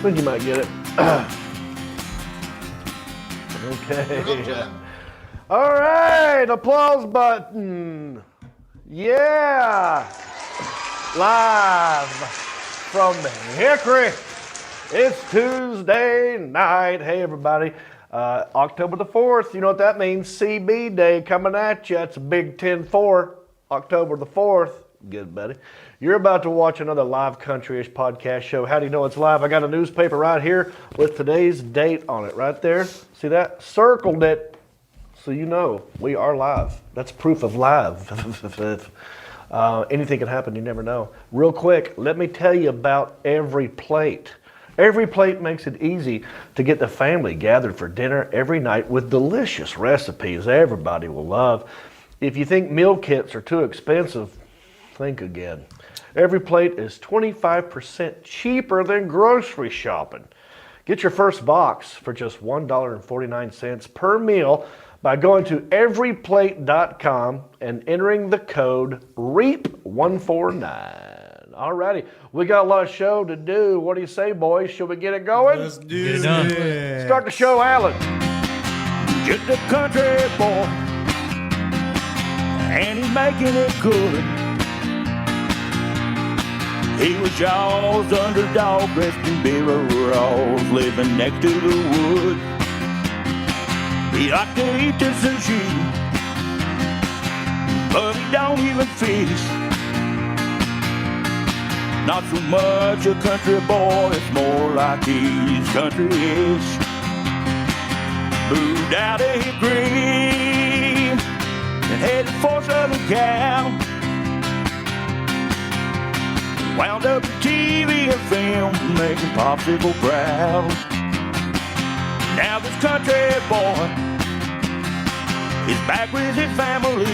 think you might get it. Okay. All right, applause button. Yeah. Live from Hickory. It's Tuesday night. Hey, everybody. October the 4th. You know what that means? CB Day coming at you. It's a Big 10-4. October the 4th. Good, buddy. You're about to watch another live country-ish podcast show. How do you know it's live? I got a newspaper right here with today's date on it right there. See that? Circled it so you know we are live. That's proof of live. Anything can happen. You never know. Real quick, let me tell you about Every Plate. Every Plate makes it easy to get the family gathered for dinner every night with delicious recipes everybody will love. If you think meal kits are too expensive, think again. Every Plate is 25% cheaper than grocery shopping. Get your first box for just $1.49 per meal by going to everyplate.com and entering the code REAP149. Alrighty, we got a lot of show to do. What do you say, boys? Should we get it going? Let's do it. Start the show, Alan. Just a country boy, and he's making it good. He was y'all's underdog, dressed in beer rolls, living next to the woods. He liked to eat the sushi, but he don't even fish. Not so much a country boy, it's more like he's country-ish. Moved out of Hickory and headed for Southern Cal. Wound up TV and film, making Popsicle proud. Now this country boy is back with his family.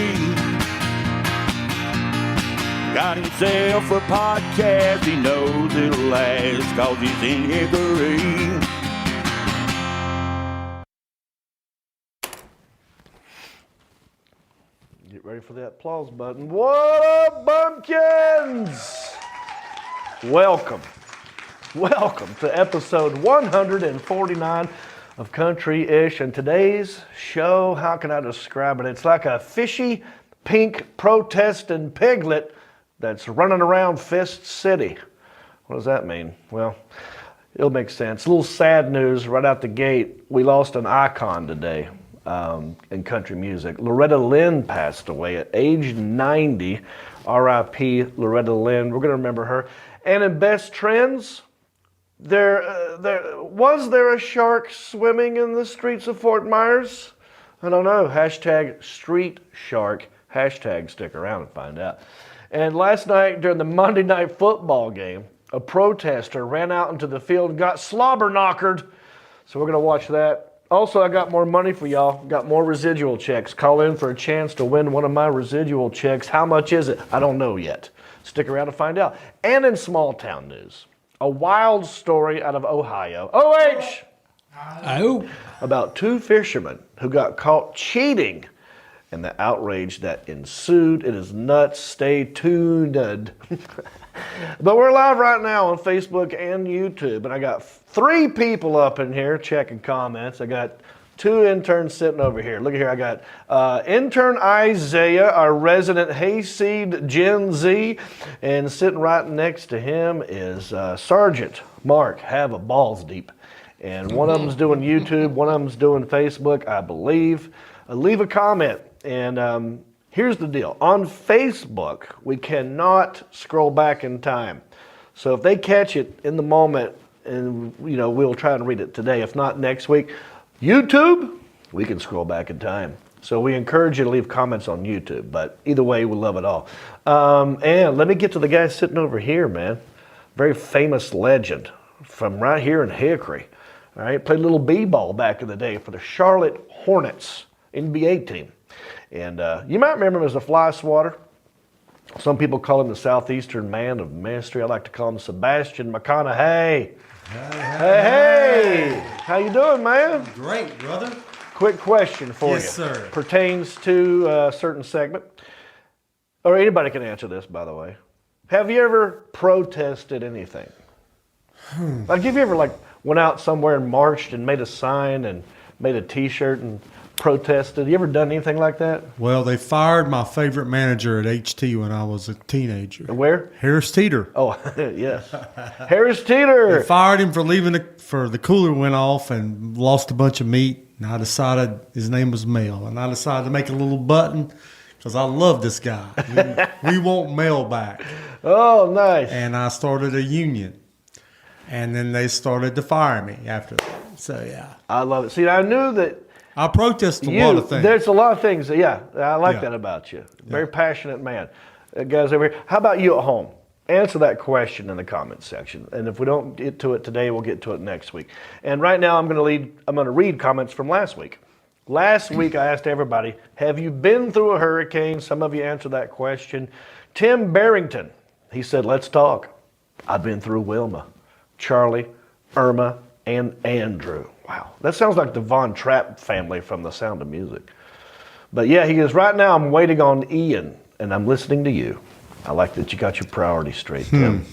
Got himself a podcast, he knows it'll last, 'cause he's in Hickory. Get ready for that applause button. What up, bumpkins? Welcome to episode 149 of Country-ish. And today's show, how can I describe it? It's like a fishy, pink, protesting piglet that's running around Fist City. What does that mean? Well, it'll make sense. A little sad news right out the gate. We lost an icon today in country music. Loretta Lynn passed away at age 90. R.I.P. Loretta Lynn. We're going to remember her. And in best trends, was there a shark swimming in the streets of Fort Myers? I don't know. Hashtag street shark. Hashtag stick around and find out. And last night during the Monday Night Football game, a protester ran out into the field and got slobber knockered. So we're going to watch that. Also, I got more money for y'all. Got more residual checks. Call in for a chance to win one of my residual checks. How much is it? I don't know yet. Stick around to find out. And in small town news, a wild story out of Ohio. OH! Oh. About two fishermen who got caught cheating and the outrage that ensued. It is nuts. Stay tuned. But we're live right now on Facebook and YouTube. And I got 3 people up in here checking comments. I got 2 interns sitting over here. Look at here. I got intern Isaiah, our resident hayseed Gen Z. And sitting right next to him is Sergeant Mark Have a Balls Deep. And one of them's doing YouTube. One of them's doing Facebook, I believe. Leave a comment. And here's the deal. On Facebook, we cannot scroll back in time. So if they catch it in the moment, and we'll try and read it today. If not, next week. YouTube, we can scroll back in time. So we encourage you to leave comments on YouTube. But either way, we love it all. And let me get to the guy sitting over here, man. Very famous legend from right here in Hickory. All right, played a little b-ball back in the day for the Charlotte Hornets NBA team. And you might remember him as a fly swatter. Some people call him the Southeastern Man of Mystery. I like to call him Sebastian McConaughey. Hey. How you doing, man? Great, brother. Quick question for you. Yes, sir. Pertains to a certain segment. Or anybody can answer this, by the way. Have you ever protested anything? Like, have you ever like went out somewhere and marched and made a sign and made a T-shirt and protested? You ever done anything like that? Well, they fired my favorite manager at HT when I was a teenager. Where? Harris Teeter. Oh, yes. Harris Teeter. They fired him for leaving for the cooler went off and lost a bunch of meat. And I decided his name was Mel. And I decided to make a little button because I love this guy. We want Mel back. Oh, nice. And I started a union. And then they started to fire me after that. So, yeah. I love it. See, I knew that I protest a lot of things. There's a lot of things. Yeah, I like Yeah. that about you. Very passionate man. Guys over here, how about you at home? Answer that question in the comments section. And if we don't get to it today, we'll get to it next week. And right now I'm going to read comments from last week. Last week I asked everybody, have you been through a hurricane? Some of you answered that question. Tim Barrington, he said, let's talk. I've been through Wilma, Charlie, Irma, and Andrew. Wow, that sounds like the Von Trapp family from The Sound of Music. But yeah, he goes, right now I'm waiting on Ian, and I'm listening to you. I like that you got your priorities straight, Tim.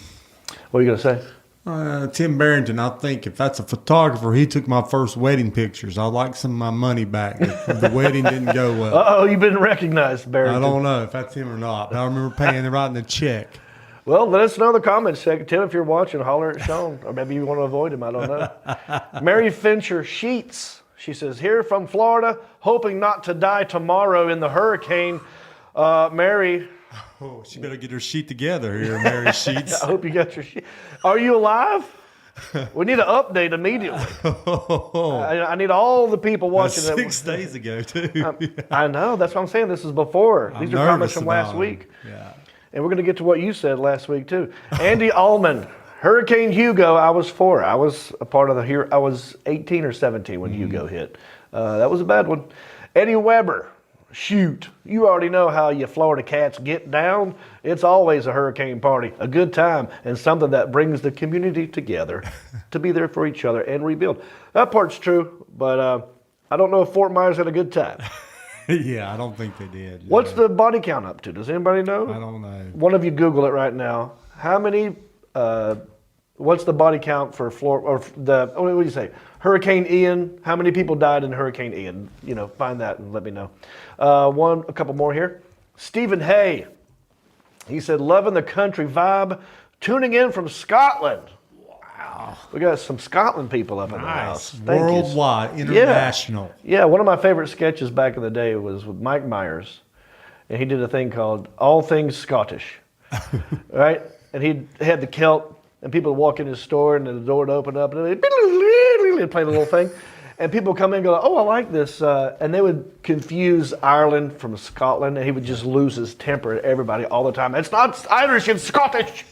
What are you going to say? Tim Barrington, I think if that's a photographer, he took my first wedding pictures. I'd like some of my money back. The wedding didn't go well. Uh-oh, you've been recognized, Barrington. I don't know if that's him or not, but I remember paying and writing a check. Well, let us know in the comments section. Tim, if you're watching, holler at Sean. Or maybe you want to avoid him. I don't know. Mary Fincher Sheets. She says, here from Florida, hoping not to die tomorrow in the hurricane. Mary. Oh, she better get her sheet together here, Mary Sheets. I hope you got your sheet. Are you alive? We need an update immediately. I need all the people watching. That's 6 days ago, too. I know. That's what I'm saying. This is before. These are comments from last week. Yeah. And we're going to get to what you said last week, too. Andy Allman, Hurricane Hugo, I was 4. I was a part of I was 18 or 17 when Hugo hit. That was a bad one. Eddie Weber, shoot. You already know how you Florida cats get down. It's always a hurricane party, a good time, and something that brings the community together to be there for each other and rebuild. That part's true, but I don't know if Fort Myers had a good time. Yeah, I don't think they did. What's the body count up to? Does anybody know? I don't know. One of you Google it right now. How many, what's the body count for Florida, or what do you say? Hurricane Ian, how many people died in Hurricane Ian? You know, find that and let me know. A couple more here. Stephen Hay, he said, loving the country vibe, tuning in from Scotland. Wow. We got some Scotland people up in the house. Thank you. Worldwide, international. Yeah, one of my favorite sketches back in the day was with Mike Myers. And he did a thing called All Things Scottish. Right? And he had the kilt, and people would walk in his store, and the door would open up, and they'd play the little thing. And people would come in and go, oh, I like this. And they would confuse Ireland from Scotland, and he would just lose his temper at everybody all the time. It's not Irish, it's Scottish.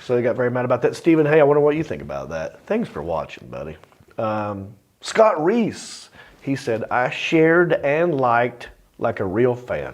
So they got very mad about that. Stephen, hey, I wonder what you think about that. Thanks for watching, buddy. Scott Reese, he said, I shared and liked like a real fan.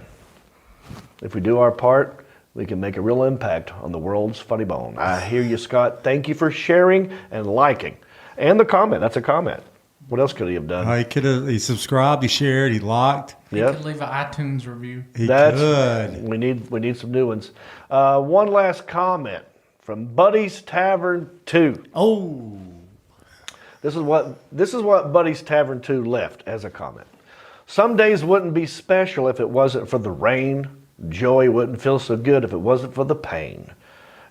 If we do our part, we can make a real impact on the world's funny bone. I hear you, Scott. Thank you for sharing and liking. And the comment, that's a comment. What else could he have done? He subscribed, he shared, he liked. He could leave an iTunes review. He could. We need some new ones. One last comment from Buddy's Tavern 2. Oh. This is what Buddy's Tavern 2 left as a comment. Some days wouldn't be special if it wasn't for the rain. Joy wouldn't feel so good if it wasn't for the pain.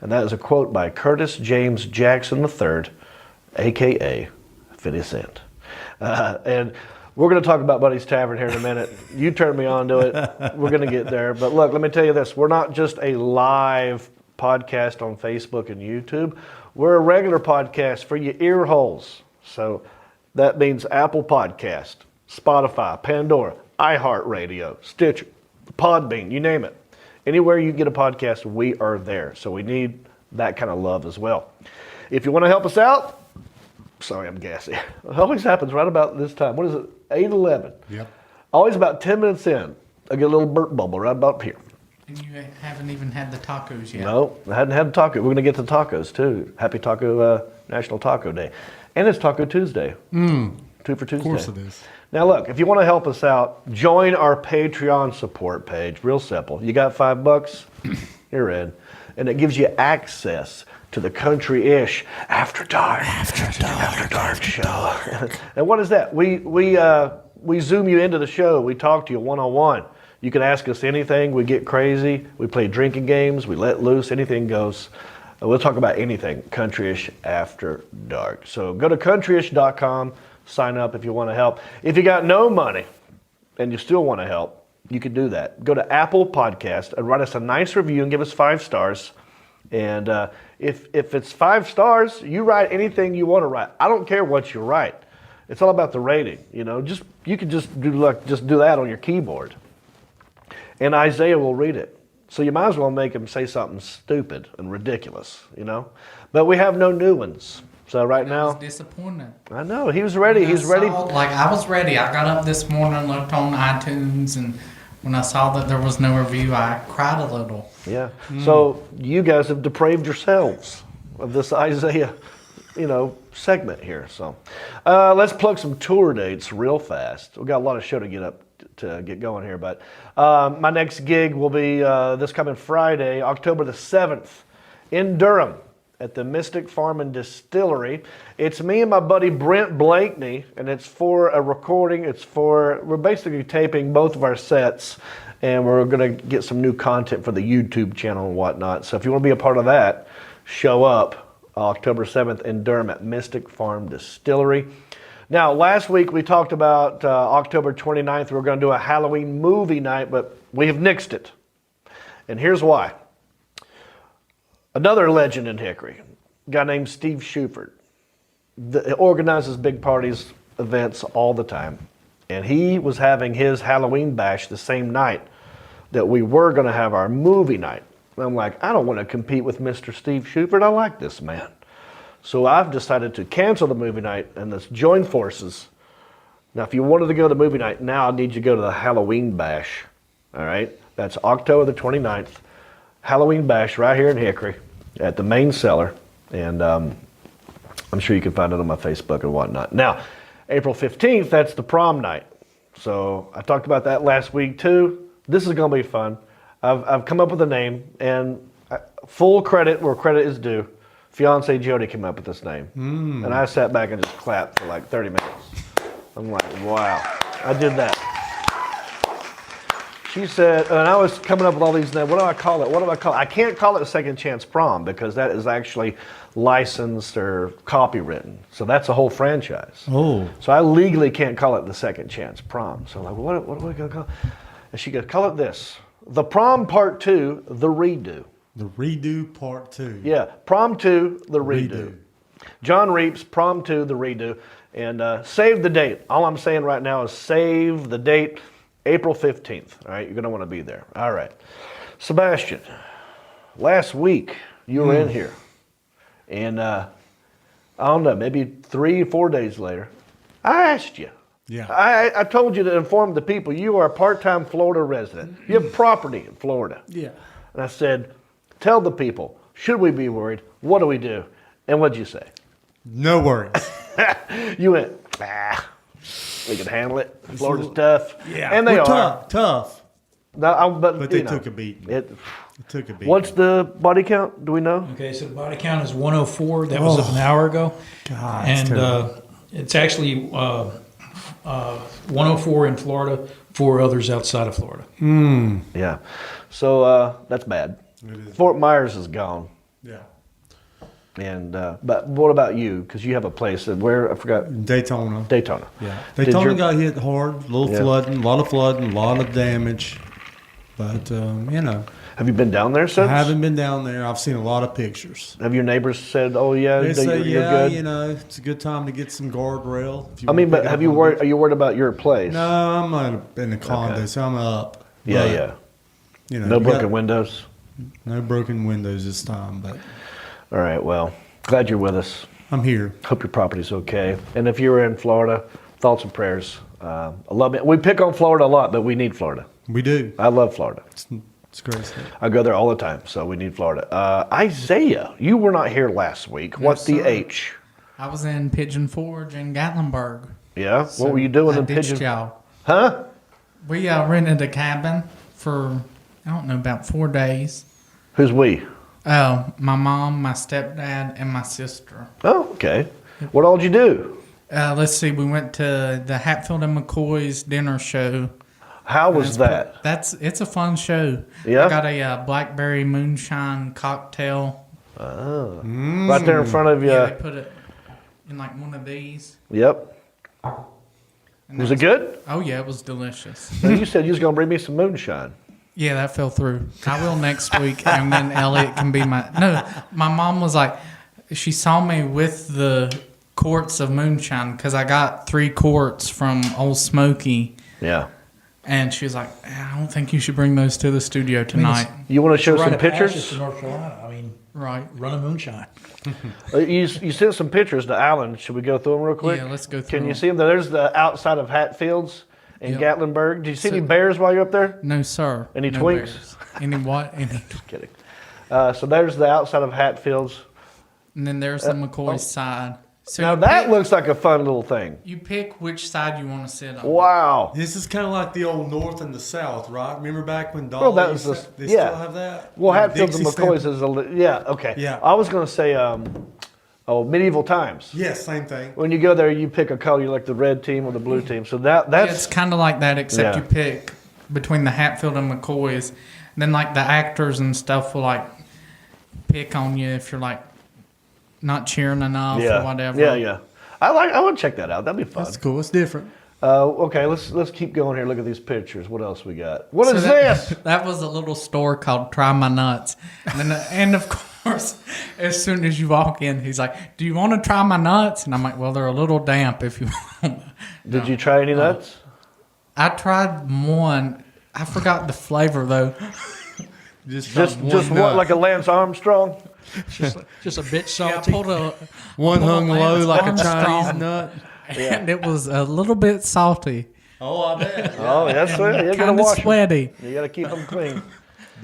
And that is a quote by Curtis James Jackson III, a.k.a. 50 Cent. And we're going to talk about Buddy's Tavern here in a minute. You turned me on to it. We're going to get there. But look, let me tell you this. We're not just a live podcast on Facebook and YouTube. We're a regular podcast for your ear holes. So that means Apple Podcast, Spotify, Pandora, iHeartRadio, Stitcher, Podbean, you name it. Anywhere you get a podcast, we are there. So we need that kind of love as well. If you want to help us out, sorry, I'm gassy. It always happens right about this time. What is it? 8:11. Yep. Always about 10 minutes in, I get a little burp bubble right about here. And you haven't even had the tacos yet. No, I hadn't had a taco. We're going to get to tacos too. Happy Taco National Taco Day. And it's Taco Tuesday. 2 for Tuesday. Of course it is. Now look, if you want to help us out, join our Patreon support page. Real simple. You got $5? You're in. and it gives you access to the country-ish After Dark show. And what is that? We zoom you into the show. We talk to you one-on-one. You can ask us anything. We get crazy. We play drinking games. We let loose. Anything goes. We'll talk about anything Country-ish After Dark. So go to countryish.com. Sign up if you want to help. If you got no money and you still want to help, you can do that. Go to Apple Podcast and write us a nice review and give us 5 stars. And if it's 5 stars, you write anything you want to write. I don't care what you write. It's all about the rating. You know, you can just do that on your keyboard, and Isaiah will read it. So you might as well make him say something stupid and ridiculous, you know. But we have no new ones. So right now, I was disappointed. I know he was ready. He's ready. Like I was ready. I got up this morning, looked on iTunes, and when I saw that there was no review, I cried a little. Yeah. So you guys have depraved yourselves of this Isaiah, segment here. So let's plug some tour dates real fast. We've got a lot of show to get going here, but my next gig will be this coming Friday, October the 7th, in Durham at the Mystic Farm and Distillery. It's me and my buddy Brent Blakeney, and it's for a recording. We're basically taping both of our sets, and we're going to get some new content for the YouTube channel and whatnot. So if you want to be a part of that, show up October 7th in Durham at Mystic Farm Distillery. Now, last week we talked about October 29th. We're going to do a Halloween movie night, but we have nixed it. And here's why. Another legend in Hickory, a guy named Steve Shuford, organizes big parties, events all the time. And he was having his Halloween bash the same night that we were going to have our movie night. And I'm like, I don't want to compete with Mr. Steve Shuford. I like this man. So I've decided to cancel the movie night and let's join forces. Now, if you wanted to go to the movie night, now I need you to go to the Halloween bash. All right? That's October the 29th. Halloween bash right here in Hickory at the main cellar. And I'm sure you can find it on my Facebook and whatnot. Now, April 15th, that's the prom night. So I talked about that last week too. This is going to be fun. I've come up with a name, and full credit where credit is due. Fiance Jody came up with this name. And I sat back and just clapped for like 30 minutes. I'm like, wow, I did that. She said, and I was coming up with all these names. What do I call it? I can't call it Second Chance Prom because that is actually licensed or copywritten. So that's a whole franchise. Oh. So I legally can't call it the Second Chance Prom. So I'm like, what are we going to call it? And she goes, call it this. The Prom Part 2, The Redo. The Redo Part 2. Yeah, Prom 2, The Redo. John Reeps, Prom 2, The Redo. And save the date. All I'm saying right now is save the date. April 15th, all right? You're going to want to be there. All right. Sebastian, last week you were in here, and I don't know, maybe 3 or 4 days later, I asked you. Yeah. I told you to inform the people you are a part-time Florida resident. You have property in Florida. Yeah. And I said, tell the people, should we be worried? What do we do? And what'd you say? No worries. You went, we can handle it. Florida's tough. Yeah. And they are. Tough. No, but They took a beating. It took a beating. What's the body count? Do we know? Okay, so the body count is 104. That was an hour ago. God, And it's actually 104 in Florida, 4 others outside of Florida. Yeah. So that's bad. Fort Myers is gone. Yeah. And but what about you? Because you have a place that where I forgot. Daytona. Yeah. Daytona got hit hard. A little flooding, a lot of flooding, a lot of damage. But Have you been down there since? I haven't been down there. I've seen a lot of pictures. Have your neighbors said, "Oh yeah, They say, you're good"? it's a good time to get some guardrail. I mean, but have you worried? Are you worried about your place? No, I'm in a condo, so I'm up. Yeah. But, No broken windows. No broken windows this time, but All right. Well, glad you're with us. I'm here. Hope your property's okay. And if you're in Florida, thoughts and prayers. I love it. We pick on Florida a lot, but we need Florida. We do. I love Florida. It's great. I go there all the time, so we need Florida. Isaiah, you were not here last week. No, What's the sir. H? I was in Pigeon Forge in Gatlinburg. Yeah? So what were you doing I in ditched Pigeon? y'all. Huh? We rented a cabin for, I don't know, about 4 days. Who's we? My mom, my stepdad, and my sister. Oh, okay. What all did you do? Let's see. We went to the Hatfield and McCoy's dinner show. How was that? It's a fun show. Yeah? I got a blackberry moonshine cocktail. Oh. Right there in front of you. Yeah, they put it in like one of these. Yep. And Was it good? Oh yeah, it was delicious. Now, you said you was going to bring me some moonshine. Yeah, that fell through. I will next week, and then Elliot can be my. No, my mom was like, she saw me with the quarts of moonshine because I got 3 quarts from Old Smoky. Yeah. And she was like, I don't think you should bring those to the studio tonight. You want to show Rite some of passage pictures? to North Carolina. I mean, Right. run a moonshine. You sent some pictures to Alan. Should we go through them real quick? Yeah, let's go through Can you them. see them? There's the outside of Hatfields in Yep. Gatlinburg. Did you see So- any bears while you're up there? No, sir. Any no twinks? bears. Any what? Kidding. So there's the outside of Hatfields. And then there's the McCoy's side. So Now you that pick, looks like a fun little thing. you pick which side you want to sit on. Wow. This is kind of like the old North and the South, right? Remember back when Well, Dolly that was they yeah. still have that? Well, The Hatfields and Dixie McCoy's stamp- is yeah, okay. Yeah. I was going to say, medieval times. Yeah, same thing. When you go there, you pick a color, you like the red team or the blue team. So Yeah, that's it's kind of like that, except Yeah. you pick between the Hatfield and McCoy's. Then, like, the actors and stuff will, like, pick on you if you're, like, not cheering enough yeah, or whatever. yeah. I would check that out. That'd be fun. That's cool. It's different. Okay, let's keep going here. Look at these pictures. What else we got? What So is that, this? That was a little store called Try My Nuts. And of course, as soon as you walk in, he's like, do you want to try my nuts? And I'm like, well, they're a little damp if you want. Did you try any nuts? I tried one. I forgot the flavor, though. Just one what, like a Lance Armstrong? Just a bit Yeah, I salty. pulled a... One hung Lance low like a Armstrong. Chinese nut. And it was a little bit salty. Oh, I bet. Oh, that's it. You gotta Kind of wash them. sweaty. You gotta keep them clean.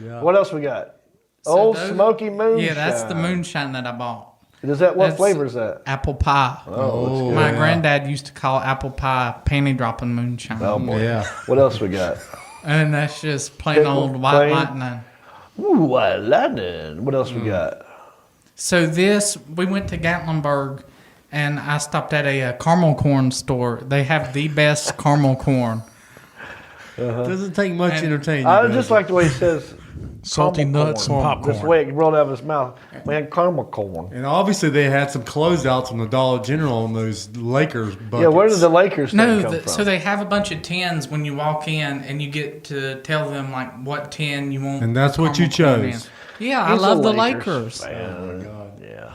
Yeah. What else we got? So Old those- Smoky Moonshine. Yeah, that's the moonshine that I bought. Is that what That's- flavor is that? Apple pie. Oh, My yeah. granddad used to call apple pie panty dropping moonshine. oh boy. Yeah. What else we got? And that's just plain old white Plain. lightning. Ooh, white lightning. What else we got? So we went to Gatlinburg, and I stopped at a caramel corn store. They have the best caramel corn. Doesn't take much And entertaining. I does just it? like the way he says Salty caramel nuts corn. and popcorn. Just the way it rolled out of his mouth. Man, caramel corn. And obviously they had some closeouts from the Dollar General on those Lakers buckets. Yeah, where did the Lakers thing No, come from? so they have a bunch of tins when you walk in, and you get to tell them like what tin you want. And that's what you caramel corn chose. in. Yeah, I He's a love the Lakers Lakers. fan. Oh, my God. Yeah.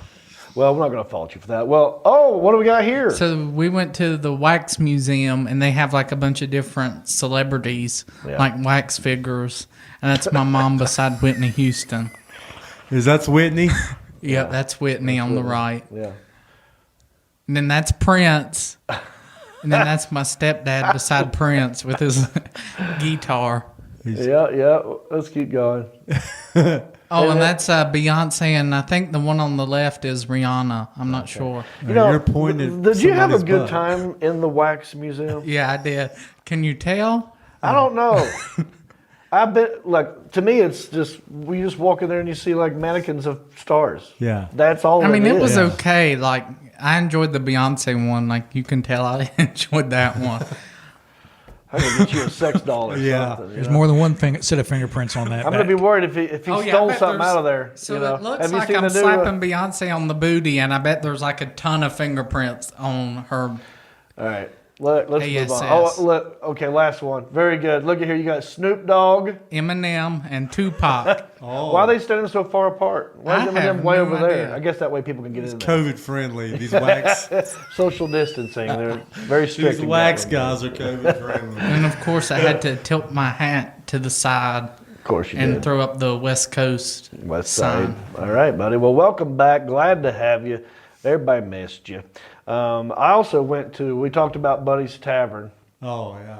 Well, we're not going to fault you for that. Well, what do we got here? So we went to the wax museum, and they have like a bunch of different celebrities, Yeah. like wax figures, and that's my mom beside Whitney Houston. That's Whitney? Yep, that's Whitney on the right. Yeah. And then that's Prince. And then that's my stepdad beside Prince with his guitar. Yeah. Let's keep going. Oh, and that's Beyonce, and I think the one on the left is Rihanna. I'm not sure. You know, You're pointing at did you have a somebody's good butt. time in the wax museum? Yeah, I did. Can you tell? I don't know. I bet, like, to me, it's just, we just walk in there and you see, like, mannequins of stars. Yeah. That's all I mean, it is. was okay. Like, I enjoyed the Beyonce one. Like, you can tell I enjoyed that one. I'm going to get you a sex doll or Yeah. something. There's more than one set of fingerprints on that. I'm going to be back. worried if he Oh, yeah, I stole bet something there's- out of there. So you know? it looks Have you like seen I'm the new, slapping Beyonce on the booty, and I bet there's like a ton of fingerprints on her. All right. Let's move on. ASS. Oh, look. Okay, last one. Very good. Look at here. You got Snoop Dogg. Eminem and Tupac. Oh. Why are they standing so far apart? Why is I Eminem have way no over there? idea. I guess that way people can get in there. COVID friendly. These wax Social distancing. They're very strict. these in wax that one. guys are COVID friendly. And of course, I had to tilt my hat to the side Of course you and did. throw up the West Coast West sign. Side. All right, buddy. Well, welcome back. Glad to have you. Everybody missed you. I also we talked about Buddy's Tavern. Oh yeah.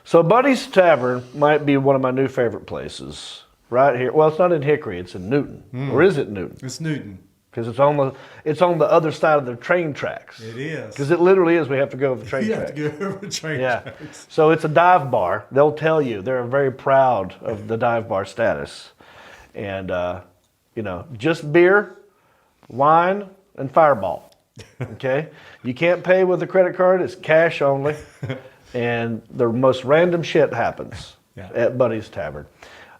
So Buddy's Tavern might be one of my new favorite places right here. Well, it's not in Hickory. It's in Newton. Or is it Newton? It's Newton. Because it's on the other side of the train tracks. It is. Because it literally is. We have to go over the train You tracks. have to go over the train Yeah. tracks. So it's a dive bar. They'll tell you they're very proud of the dive bar status, and just beer, wine, and Fireball. Okay? You can't pay with a credit card. It's cash only. And the most random shit happens at Buddy's Tavern.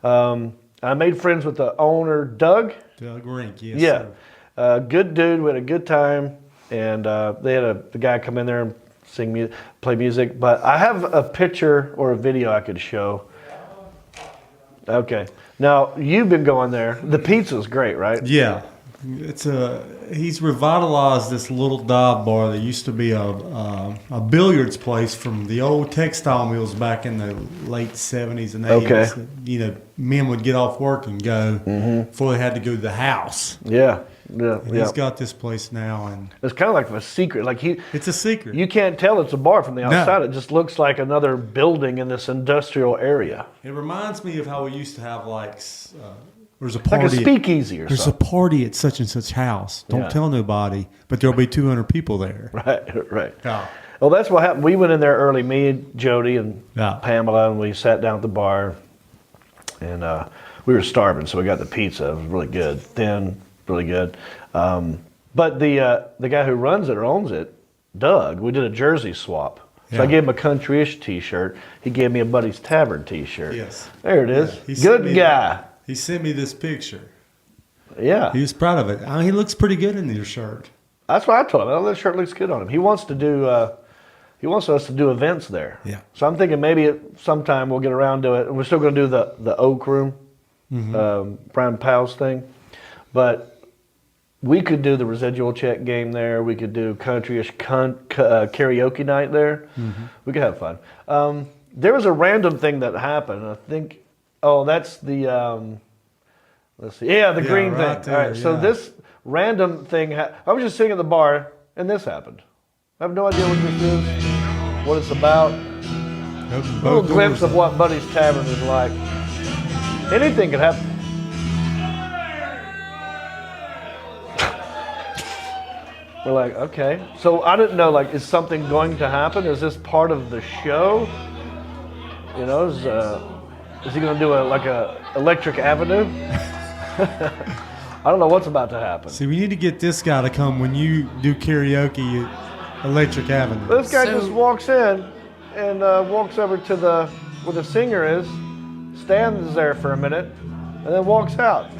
I made friends with the owner, Doug. Doug Rink, yes. Yeah. Good dude. We had a good time. And they had the guy come in there and sing music, play music. But I have a picture or a video I could show. Okay. Now, you've been going there. The pizza's great, right? Yeah. He's revitalized this little dive bar that used to be a billiards place from the old textile mills back in the late 70s and 80s. Okay. Men would get off work and go before they had to go to the house. Yeah. And he's got this place now, and it's kind of like a secret. it's a secret. You can't tell it's a bar from the outside. No. It just looks like another building in this industrial area. It reminds me of how we used to have there's a party. Like a speakeasy or There's something. a party at such and such house. Don't tell nobody, but there'll be 200 people there. Right. Yeah. Well, that's what happened. We went in there early, me, Jody, and Yeah. Pamela, and we sat down at the bar, and we were starving, so we got the pizza. It was really good, thin, really good. But the guy who runs it or owns it, Doug, we did a jersey swap. So I gave him a country-ish T-shirt. He gave me a Buddy's Tavern T-shirt. Yes. There it is. Yeah. Good guy. He sent me this picture. Yeah. He was proud of it. He looks pretty good in your shirt. That's what I told him. Oh, that shirt looks good on him. He wants to do. He wants us to do events there. Yeah. So I'm thinking maybe sometime we'll get around to it. And we're still going to do the Oak Room, Brian Powell's thing, but we could do the residual check game there. We could do country-ish karaoke night there. We could have fun. There was a random thing that happened. I think. Oh, that's the. Let's see. Yeah, the green right thing. there, All right. So this random thing. I was just sitting at the bar, and this happened. I have no idea what this is, what it's about. A little glimpse of what Buddy's Tavern is like. Anything could happen. We're like, okay. So I didn't know, is something going to happen? Is this part of the show? Is he going to do a Electric Avenue? I don't know what's about to happen. See, we need to get this guy to come when you do karaoke at Electric Avenue. This guy just walks in and walks over to where the singer is, stands there for a minute, and then walks out.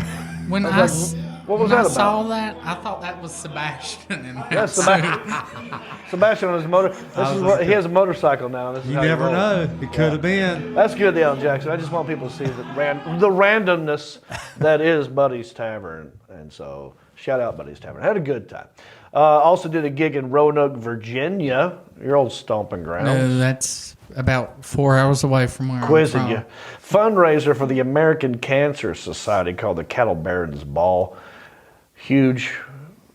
When I was what was that about? I saw that, I thought that was Sebastian in that Yes, Sebastian on his motor. He has a motorcycle now. This is You how he never rolls. know. It could have been. That's good, the Alan Jackson. I just want people to see the randomness that is Buddy's Tavern. And so, shout out Buddy's Tavern. Had a good time. Also did a gig in Roanoke, Virginia, your old stomping ground. No, that's about 4 hours away from where Quizzing I'm from. you. Fundraiser for the American Cancer Society called the Cattle Barons Ball. Huge.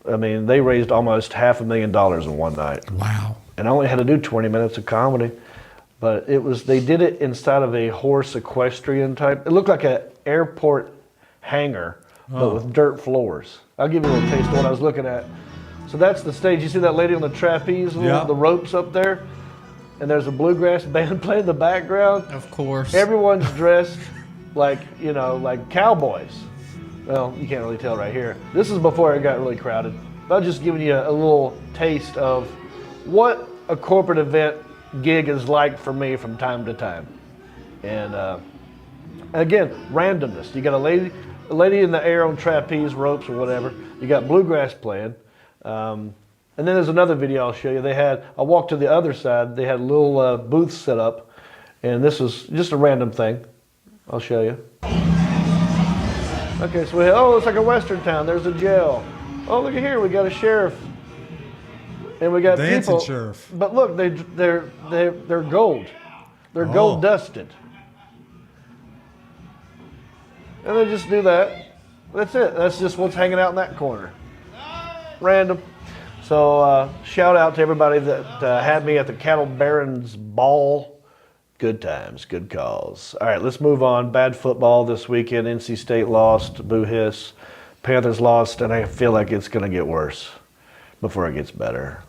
I mean, they raised almost $500,000 in one night. Wow. And I only had to do 20 minutes of comedy. But they did it inside of a horse equestrian type. It looked like an airport hangar, but with dirt floors. I'll give you a little taste of what I was looking at. So that's the stage. You see that lady on the trapeze, the ropes up there? And there's a bluegrass band playing in the background. Of course. Everyone's dressed like cowboys. Well, you can't really tell right here. This is before it got really crowded. But I'm just giving you a little taste of what a corporate event gig is like for me from time to time. And again, randomness. You got a lady in the air on trapeze ropes or whatever. You got bluegrass playing. And then there's another video I'll show you. I walked to the other side. They had little booths set up. And this was just a random thing. I'll show you. Okay, so it's like a western town. There's a jail. Oh, look at here. We got a sheriff. And we got Dancing people. sheriff. But look, they're gold. They're gold dusted. And they just do that. That's it. That's just what's hanging out in that corner. Random. So shout out to everybody that had me at the Cattle Barons Ball. Good times, good calls. All right, let's move on. Bad football this weekend. NC State lost. Boo hiss. Panthers lost, and I feel like it's going to get worse before it gets better.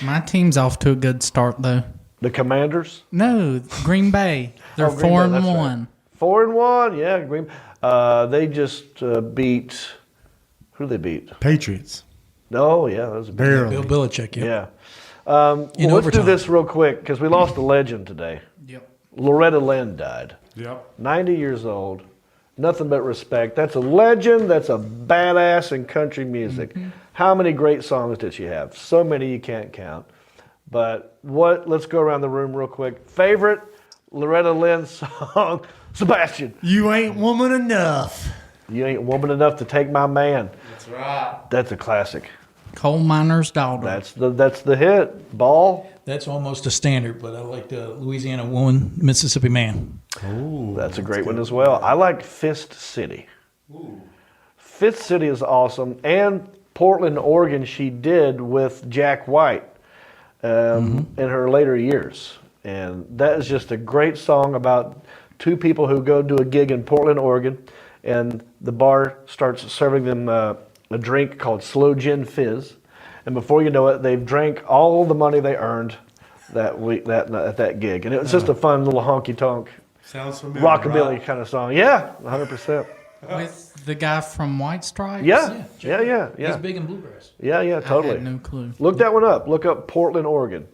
My team's off to a good start, though. The Commanders? No, Green Bay. They're Green Bay, that's 4-1. 4-1. Yeah, Green. They just beat. Who did they beat? Patriots. Oh, yeah, that was a big Barely. Bill Belichick. Yep. Yeah. Well, let's do overtime. this real quick because we lost a legend today. Yep. Loretta Lynn died. Yep. 90 years old. Nothing but respect. That's a legend. That's a badass in country music. How many great songs did she have? So many you can't count. But let's go around the room real quick. Favorite Loretta Lynn song? Sebastian. You ain't woman enough. You ain't woman enough to take my man. That's right. That's a classic. Coal miner's daughter. That's the hit. Ball. That's almost a standard, but I like the Louisiana Woman, Mississippi Man. Ooh, That's a great one as well. I like Fist City. Fist City is awesome. And Portland, Oregon, she did with Jack White in her later years. And that is just a great song about two people who go do a gig in Portland, Oregon, and the bar starts serving them a drink called Slow Gin Fizz. And before you know it, they've drank all the money they earned that week at that gig. And it was just a fun little honky-tonk, sounds familiar. rockabilly right? kind of song. Yeah, 100%. With the guy from White Stripes? Yeah, Yeah, yeah. He's big in bluegrass. Yeah, I totally. had no clue. Look that one up. Look up Portland, Oregon,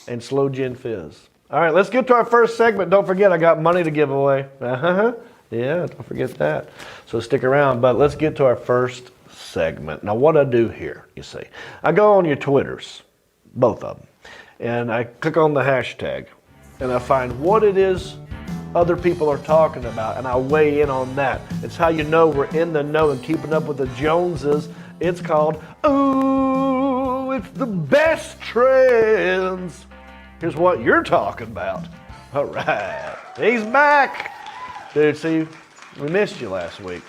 and Slow Gin Fizz. All right, let's get to our first segment. Don't forget, I got money to give away. Yeah, don't forget that. So stick around. But let's get to our first segment. Now, what I do here, you see, I go on your Twitters, both of them, and I click on the hashtag, and I find what it is other people are talking about, and I weigh in on that. It's how you know we're in the know and keeping up with the Joneses. It's called, Ooh, it's the best trends. Here's what you're talking about. All right, he's back. Dude, see, we missed you last week.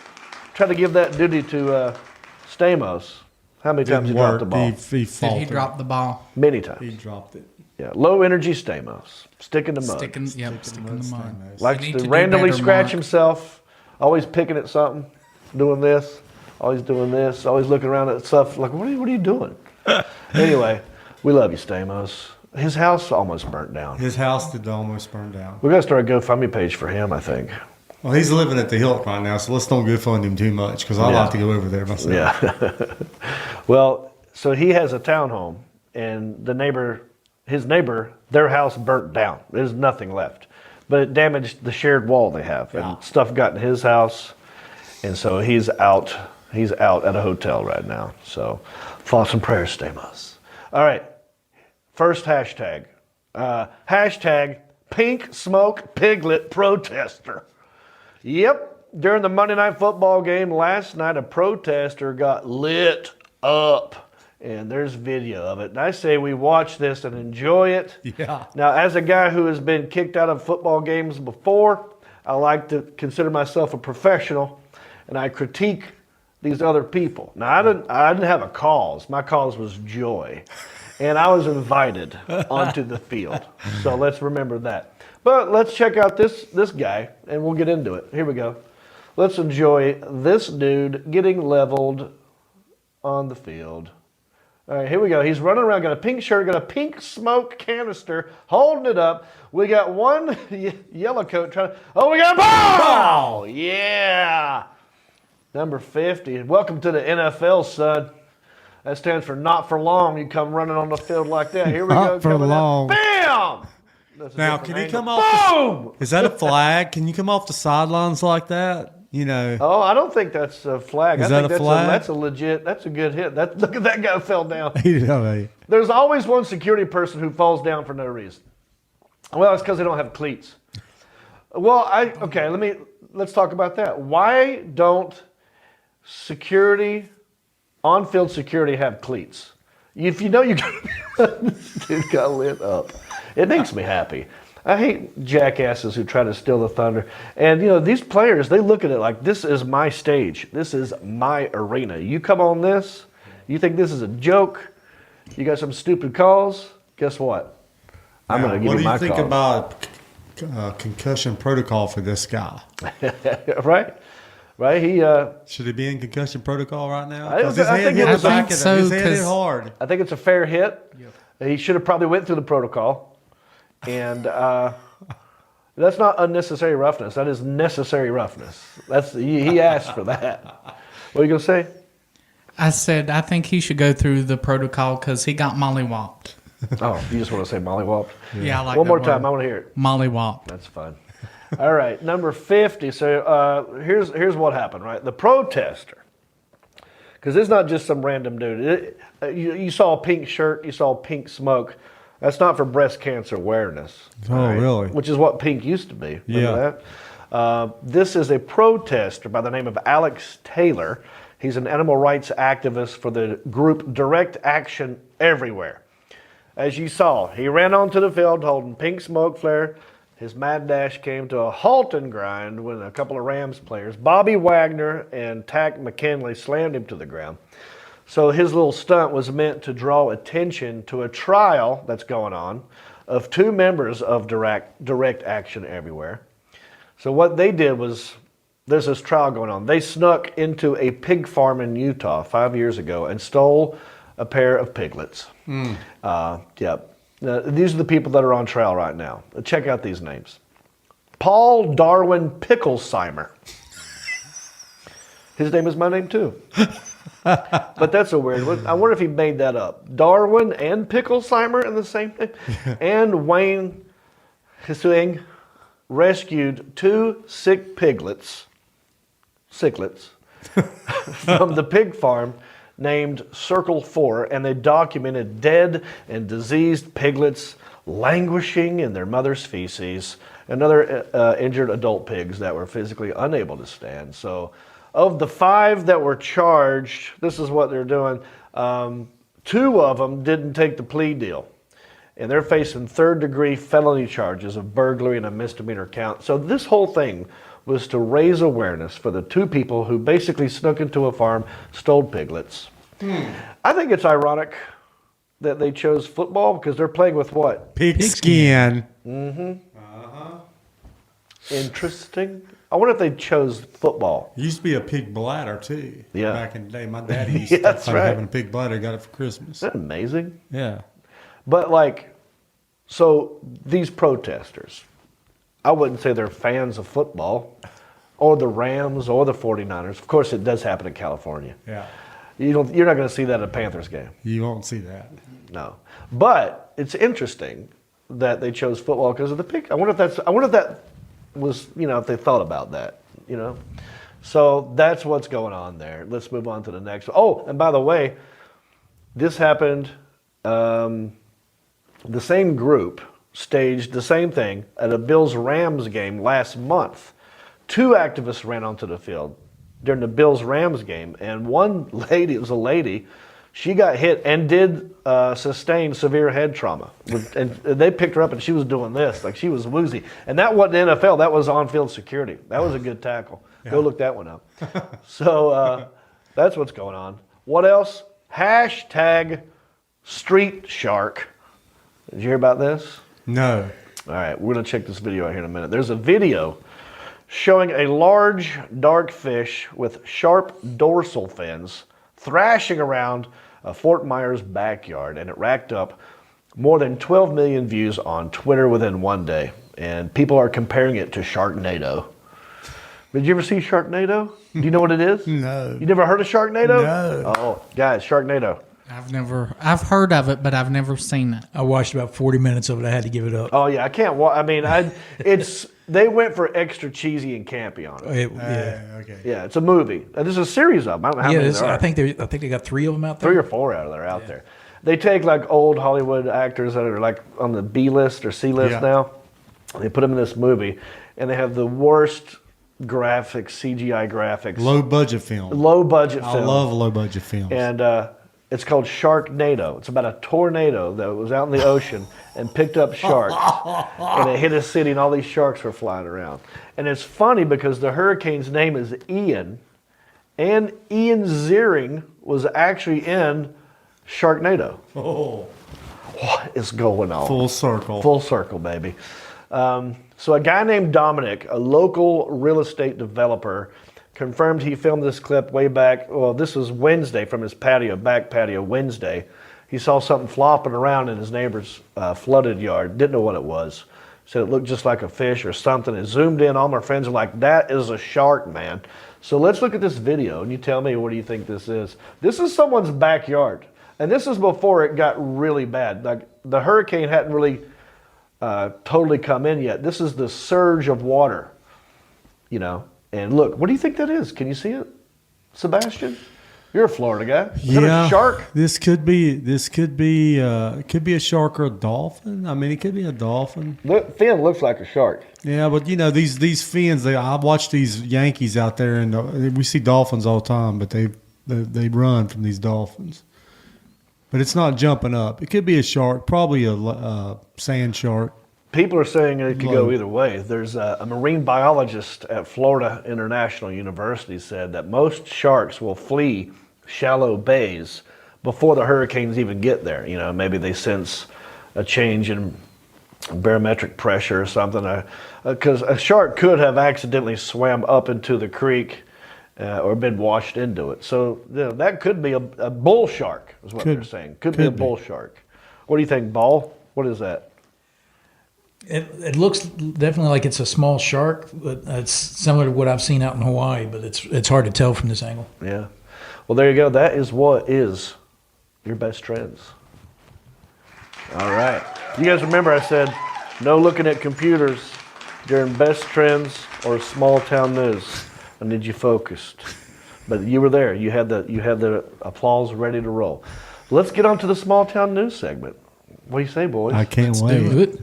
Tried to give that duty to Stamos. How many times he dropped the ball? He Did faltered. he drop the ball? Many He times. dropped it. Yeah, low energy Stamos. Sticking to mud. Sticking the mud. Likes You need to to do randomly better, scratch Mark. himself. Always picking at something. Doing this. Always doing this. Always looking around at stuff like, what are you doing? Anyway, we love you, Stamos. His house almost burnt down. His house did almost burn down. We're going to start a GoFundMe page for him, I think. Well, he's living at the Hilton right now, so let's don't go fund him too much because I Yeah. like to go over there myself. Yeah. Well, so he has a townhome, and his neighbor, their house burnt down. There's nothing left. But it damaged the shared wall they have, and stuff got in his house, and so he's out. He's out at a hotel right now. So, thoughts and prayers, Stamos. All right. First hashtag. Hashtag Pink Smoke Piglet Protester. Yep. During the Monday Night Football game last night, a protester got lit up. And there's video of it. And I say we watch this and enjoy it. Yeah. Now, as a guy who has been kicked out of football games before, I like to consider myself a professional, and I critique these other people. Now, I didn't have a cause. My cause was joy. And I was invited onto the field. So let's remember that. But let's check out this guy, and we'll get into it. Here we go. Let's enjoy this dude getting leveled on the field. All right, here we go. He's running around, got a pink shirt, got a pink smoke canister, holding it up. We got one yellow coat trying to, we got a ball! Yeah! Number 50. Welcome to the NFL, son. That stands for not for long. You come running on the field like that. Here we go. Not for coming out. long. Bam! That's a Now, different can he angle. come off? Boom! Is that a flag? Can you come off the sidelines like that? You know. Oh, I don't think that's a flag. Is I that think a flag? that's a legit, that's a good hit. Look at that guy fell down. Yeah. There's always one security person who falls down for no reason. Well, it's because they don't have cleats. Well, let's talk about that. Why don't on-field security have cleats? If you know you dude got lit up. It makes me happy. I hate jackasses who try to steal the thunder. And, these players, they look at it like, this is my stage. This is my arena. You come on this, you think this is a joke, you got some stupid calls, guess what? I'm going to give you my What do you think call. about concussion protocol for this guy? Right? He, Should he be in concussion protocol right now? I 'Cause his think head it hit was- the back I think of his so, head hit 'cause- hard. I think it's a fair hit. He should have probably went through the protocol. And, That's not unnecessary roughness. That is necessary roughness. He asked for that. What are you gonna say? I said I think he should go through the protocol because he got mollywopped. Oh, you just want to say mollywop? Yeah, I like One that more word. time. I want to hear it. Mollywopped. That's fun. All right, number 50. So here's what happened, right? The protester, because it's not just some random dude. You saw a pink shirt, you saw pink smoke. That's not for breast cancer awareness. Oh, really? Which is what pink used to be. Remember Yeah. that? This is a protester by the name of Alex Taylor. He's an animal rights activist for the group Direct Action Everywhere. As you saw, he ran onto the field holding pink smoke flare. His mad dash came to a halt and grind when a couple of Rams players, Bobby Wagner and Tack McKinley, slammed him to the ground. So his little stunt was meant to draw attention to a trial that's going on of two members of Direct Action Everywhere. So what they did was, there's this trial going on. They snuck into a pig farm in Utah 5 years ago and stole a pair of piglets. Yep. Now, these are the people that are on trial right now. Check out these names. Paul Darwin Picklesheimer. His name is my name too. But that's a weird one. I wonder if he made that up. Darwin and Picklesheimer in the same name. And Wayne Hsuing rescued two sick sicklets from the pig farm named Circle 4, and they documented dead and diseased piglets languishing in their mother's feces and other injured adult pigs that were physically unable to stand. So of the 5 that were charged, this is what they're doing. 2 of them didn't take the plea deal, and they're facing 3rd-degree felony charges of burglary and a misdemeanor count. So this whole thing was to raise awareness for the 2 people who basically snuck into a farm, stole piglets. I think it's ironic that they chose football because they're playing with what? Pigskin. Interesting. I wonder if they chose football. It used to be a pig bladder too. Yeah. Back in the day, my daddy used Yeah, to that's start right. having a pig bladder. Got it for Christmas. Isn't that amazing? Yeah. But so these protesters, I wouldn't say they're fans of football or the Rams or the 49ers. Of course, it does happen in California. Yeah. You're not going to see that at a Panthers game. You won't see that. No. But it's interesting that they chose football because of the pick. I wonder if that was, if they thought about that, So that's what's going on there. Let's move on to the next one. Oh, and by the way, this happened, the same group staged the same thing at a Bills-Rams game last month. 2 activists ran onto the field during the Bills-Rams game, and one lady, it was a lady, she got hit and did sustain severe head trauma. And they picked her up and she was doing this, like she was woozy. And that wasn't NFL, that was on-field security. That was a good tackle. Yeah. Go look that one up. So that's what's going on. What else? Hashtag Street Shark. Did you hear about this? No. All right, we're going to check this video out here in a minute. There's a video showing a large, dark fish with sharp dorsal fins thrashing around Fort Myers backyard, and it racked up more than 12 million views on Twitter within one day, and people are comparing it to Sharknado. Did you ever see Sharknado? Do you know what it is? No. You never heard of Sharknado? No. Oh, guys, Sharknado. I've heard of it, but I've never seen it. I watched about 40 minutes of it. I had to give it up. Oh yeah, I can't watch. I mean, they went for extra cheesy and campy on it. Okay. Yeah, it's a movie. There's a series of them. I don't know how many there are. I think they got 3 of them out there. 3 or 4 out there. They take like old Hollywood actors that are like on the B list or C list now. They put them in this movie, and they have the worst graphics, CGI graphics. Low budget film. Low budget film. I love low budget films. And it's called Sharknado. It's about a tornado that was out in the ocean and picked up sharks. And it hit a city and all these sharks were flying around. And it's funny because the hurricane's name is Ian. And Ian Ziering was actually in Sharknado. Oh. What is going on? Full circle. Full circle, baby. So a guy named Dominic, a local real estate developer, confirmed he filmed this clip way back. Well, this was Wednesday from his back patio Wednesday. He saw something flopping around in his neighbor's flooded yard. Didn't know what it was. said it looked just like a fish or something. It zoomed in. All my friends are like, that is a shark, man. So let's look at this video, and you tell me, what do you think this is? This is someone's backyard, and this is before it got really bad. Like, the hurricane hadn't really totally come in yet. This is the surge of water, you know. And look, what do you think that is? Can you see it, Sebastian? You're a Florida guy. Is it a shark? This could be a shark or a dolphin. I mean, it could be a dolphin. Look, fin looks like a shark. Yeah, but you know these fins. I watch these Yankees out there, and we see dolphins all the time, but they run from these dolphins. But it's not jumping up. It could be a shark, probably a sand shark. People are saying it could go either way. There's a marine biologist at Florida International University said that most sharks will flee shallow bays before the hurricanes even get there. You know, maybe they sense a change in barometric pressure or something. Because a shark could have accidentally swam up into the creek or been washed into it. So you know, that could be a bull shark, is what they're saying. Could be a bull shark. What do you think, Ball? What is that? It looks definitely like it's a small shark, but it's similar to what I've seen out in Hawaii, but it's hard to tell from this angle. Yeah. Well, there you go. That is what is your best trends. All right. You guys remember I said no looking at computers during best trends or small town news. I need you focused. But you were there. You had the applause ready to roll. Let's get on to the small town news segment. What do you say, boys? I can't wait. Do it.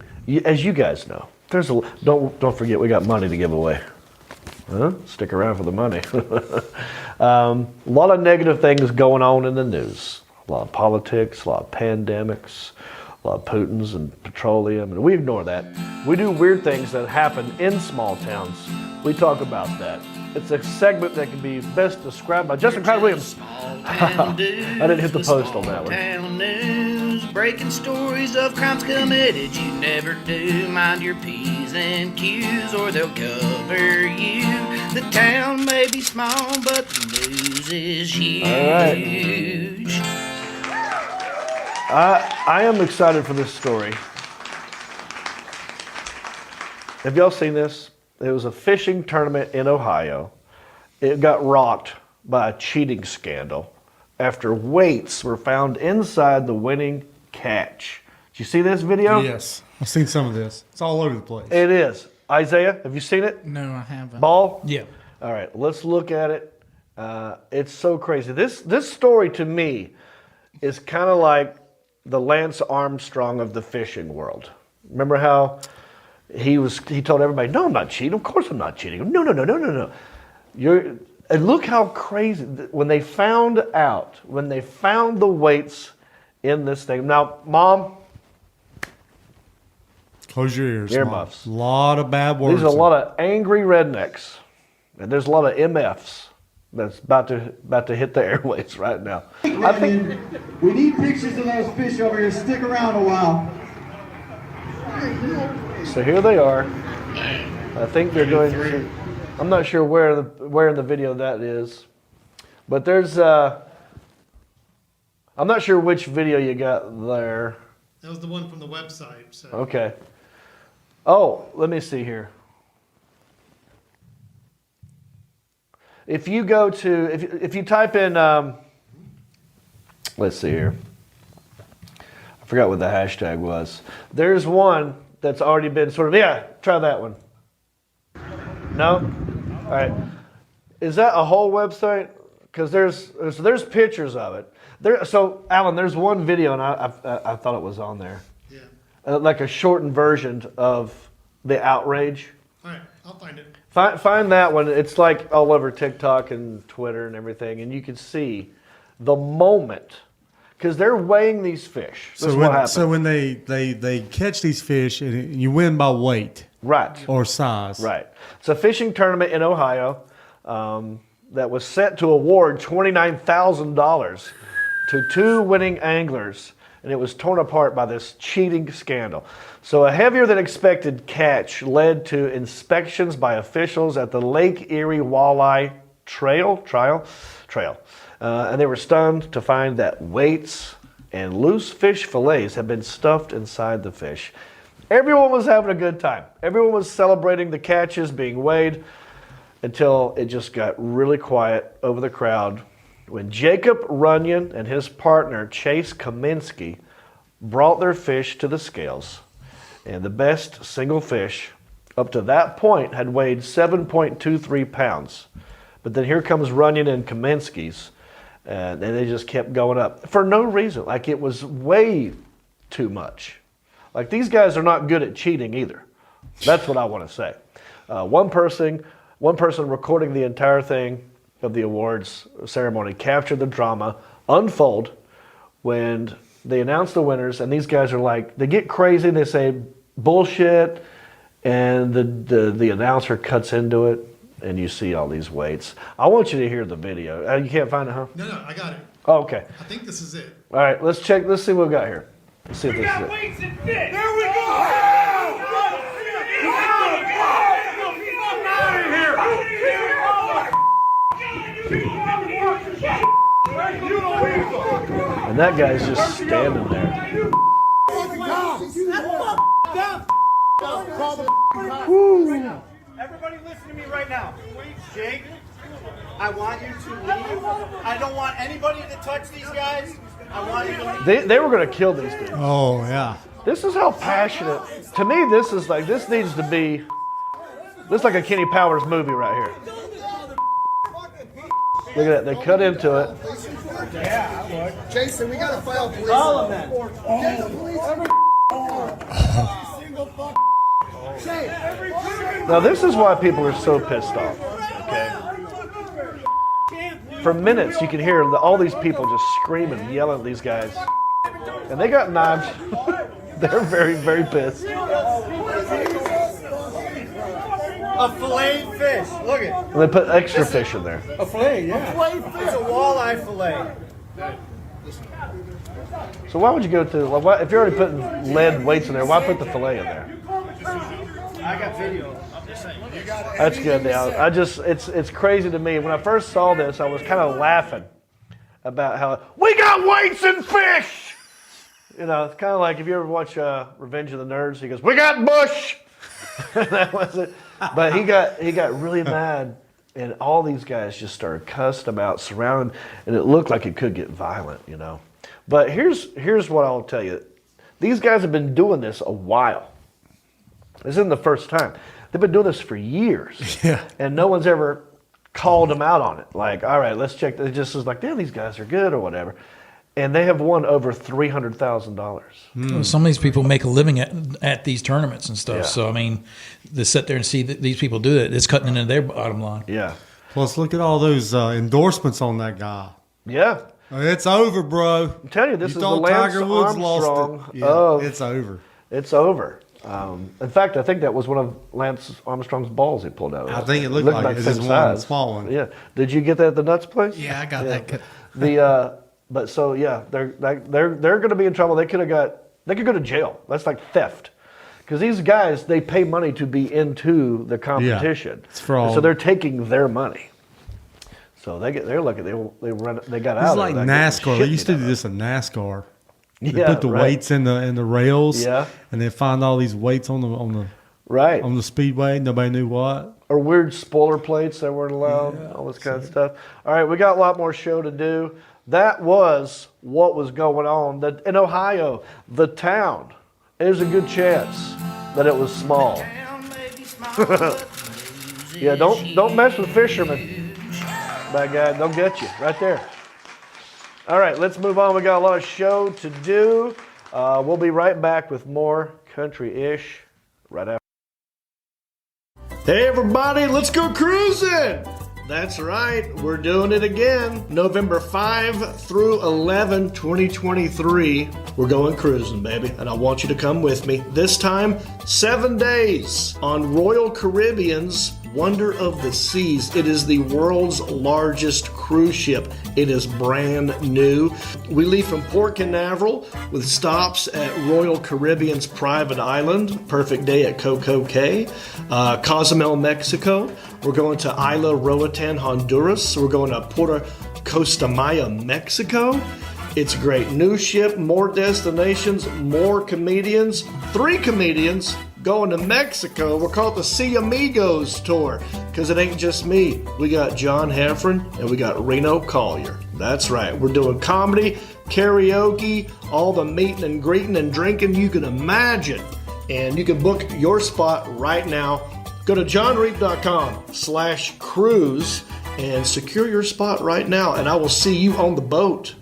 As you guys know, don't forget we got money to give away. Huh? Stick around for the money. A lot of negative things going on in the news. A lot of politics, a lot of pandemics, a lot of Putins and petroleum, and we ignore that. We do weird things that happen in small towns. We talk about that. It's a segment that can be best described by Justin Crowd Williams. I didn't hit the post on that one. News, breaking stories of crimes committed you never do. Mind your P's and Q's or they'll cover you. The town may be small, but the news is huge. All right. I am excited for this story. Have y'all seen this? It was a fishing tournament in Ohio. It got rocked by a cheating scandal after weights were found inside the winning catch. Did you see this video? Yes, I've seen some of this. It's all over the place. It is. Isaiah, have you seen it? No, I haven't. Ball? Yeah. All right, let's look at it. It's so crazy. This story to me is kind of like the Lance Armstrong of the fishing world. Remember how he told everybody, "No, I'm not cheating. Of course I'm not cheating." No. And look how crazy when they found the weights in this thing. Now, Mom, Close your ears. Earmuffs. A lot of bad words. there's a lot of angry rednecks, and there's a lot of MFs that's about to hit the airways right now. I think We need pictures of those fish over here. Stick around a while. so. Here they are. I think they're going to. I'm not sure where in the video that is, but there's. I'm not sure which video you got there. That was the one from the website. So. Okay. Oh, let me see here. If you go to if you type in let's see here. I forgot what the hashtag was. There's one that's already been sort of try that one. No? All right. Is that a whole website? Because there's pictures of it. So Alan, there's one video, and I thought it was on there. Yeah. Like a shortened version of the outrage. All right, I'll find it. Find that one. It's like all over TikTok and Twitter and everything, and you can see the moment because they're weighing these fish. This is what happens. So when they catch these fish, and you win by weight, right, or size, right. It's a fishing tournament in Ohio that was set to award $29,000 to two winning anglers, and it was torn apart by this cheating scandal. So a heavier than expected catch led to inspections by officials at the Lake Erie Walleye Trail, and they were stunned to find that weights and loose fish fillets had been stuffed inside the fish. Everyone was having a good time. Everyone was celebrating the catches being weighed until it just got really quiet over the crowd when Jacob Runyon and his partner Chase Kaminsky brought their fish to the scales. And the best single fish up to that point had weighed 7.23 pounds. But then here comes Runyon and Kaminsky's, and they just kept going up for no reason. Like, it was way too much. Like, these guys are not good at cheating either. That's what I want to say. One person recording the entire thing of the awards ceremony captured the drama unfold when they announce the winners, and these guys are like, they get crazy, they say bullshit, and the announcer cuts into it, and you see all these weights. I want you to hear the video. You can't find it, huh? No, I got it. Oh, okay. I think this is it. All right, let's check. Let's see what we got here. Let's see if this is it. Weights and fish. There we go. And that guy's just standing there. Everybody listen to me right now. Jake, I want you to leave. I don't want anybody to touch these guys. I want you to leave. They were going to kill these dudes. Oh, yeah. This is how passionate. To me, this is like, this needs to be, this is like a Kenny Powers movie right here. Look at that. They cut into it. Jason, we gotta file police. All of them. Get the police. Single fuck. Now, this is why people are so pissed off. Okay. For minutes, you can hear all these people just screaming, yelling at these guys. And they got knives. They're very, very pissed. A filleted fish. Look at it. And they put extra fish in there. A fillet, yeah. It's a walleye fillet. So why would you go to, well, if you're already putting lead weights in there, why put the fillet in there? I got video. I'm just saying. You got it. That's good now. It's crazy to me. When I first saw this, I was kind of laughing about how, we got weights and fish! You know, it's kind of like if you ever watch Revenge of the Nerds, he goes, we got bush! That was it. But he got really mad, and all these guys just started cussing about, surrounding, and it looked like it could get violent, you know. But here's what I'll tell you. These guys have been doing this a while. This isn't the first time. They've been doing this for years. Yeah. And no one's ever called them out on it. Like, all right, let's check. It just is like, damn, these guys are good or whatever. And they have won over $300,000. Some of these people make a living at these tournaments and stuff. Yeah. So, I mean, to sit there and see that these people do it, it's cutting into their bottom line. Yeah. Plus, look at all those endorsements on that guy. Yeah. It's over, bro. I'm telling you, this is the thought Lance Tiger Woods Armstrong lost it. Yeah, of, it's over. It's over. In fact, I think that was one of Lance Armstrong's balls he pulled out. I think it looked like it. It's same one size. small one. Yeah. Did you get that at the nuts place? Yeah, I got that. But so yeah, they're going to be in trouble. They could go to jail. That's like theft. Because these guys, they pay money to be into the competition. Yeah, it's fraud. So they're taking their money. So they're lucky they got out. It's like NASCAR. They used to do this in NASCAR. They put the weights in the rails. Yeah. And they find all these weights on the speedway. Nobody knew what. Or weird spoiler plates that weren't allowed. All this kind of stuff. All right, we got a lot more show to do. That was what was going on. In Ohio, the town. There's a good chance that it was small. Yeah, don't mess with fishermen. Bad guy, they'll get you right there. All right, let's move on. We got a lot of show to do. We'll be right back with more country-ish right after. Hey everybody, let's go cruising! That's right, we're doing it again. November 5 through 11, 2023. We're going cruising, baby, and I want you to come with me. This time, 7 days on Royal Caribbean's Wonder of the Seas. It is the world's largest cruise ship. It is brand new. We leave from Port Canaveral with stops at Royal Caribbean's private island. Perfect day at Coco Cay. Cozumel, Mexico. We're going to Isla Roatan, Honduras. We're going to Puerto Costa Maya, Mexico. It's great. New ship, more destinations, more comedians. 3 comedians going to Mexico. We're called the See Amigos Tour because it ain't just me. We got John Heffron and we got Reno Collier. That's right. We're doing comedy, karaoke, all the meeting and greeting and drinking you can imagine. And you can book your spot right now. Go to johnreap.com/cruise and secure your spot right now. And I will see you on the boat.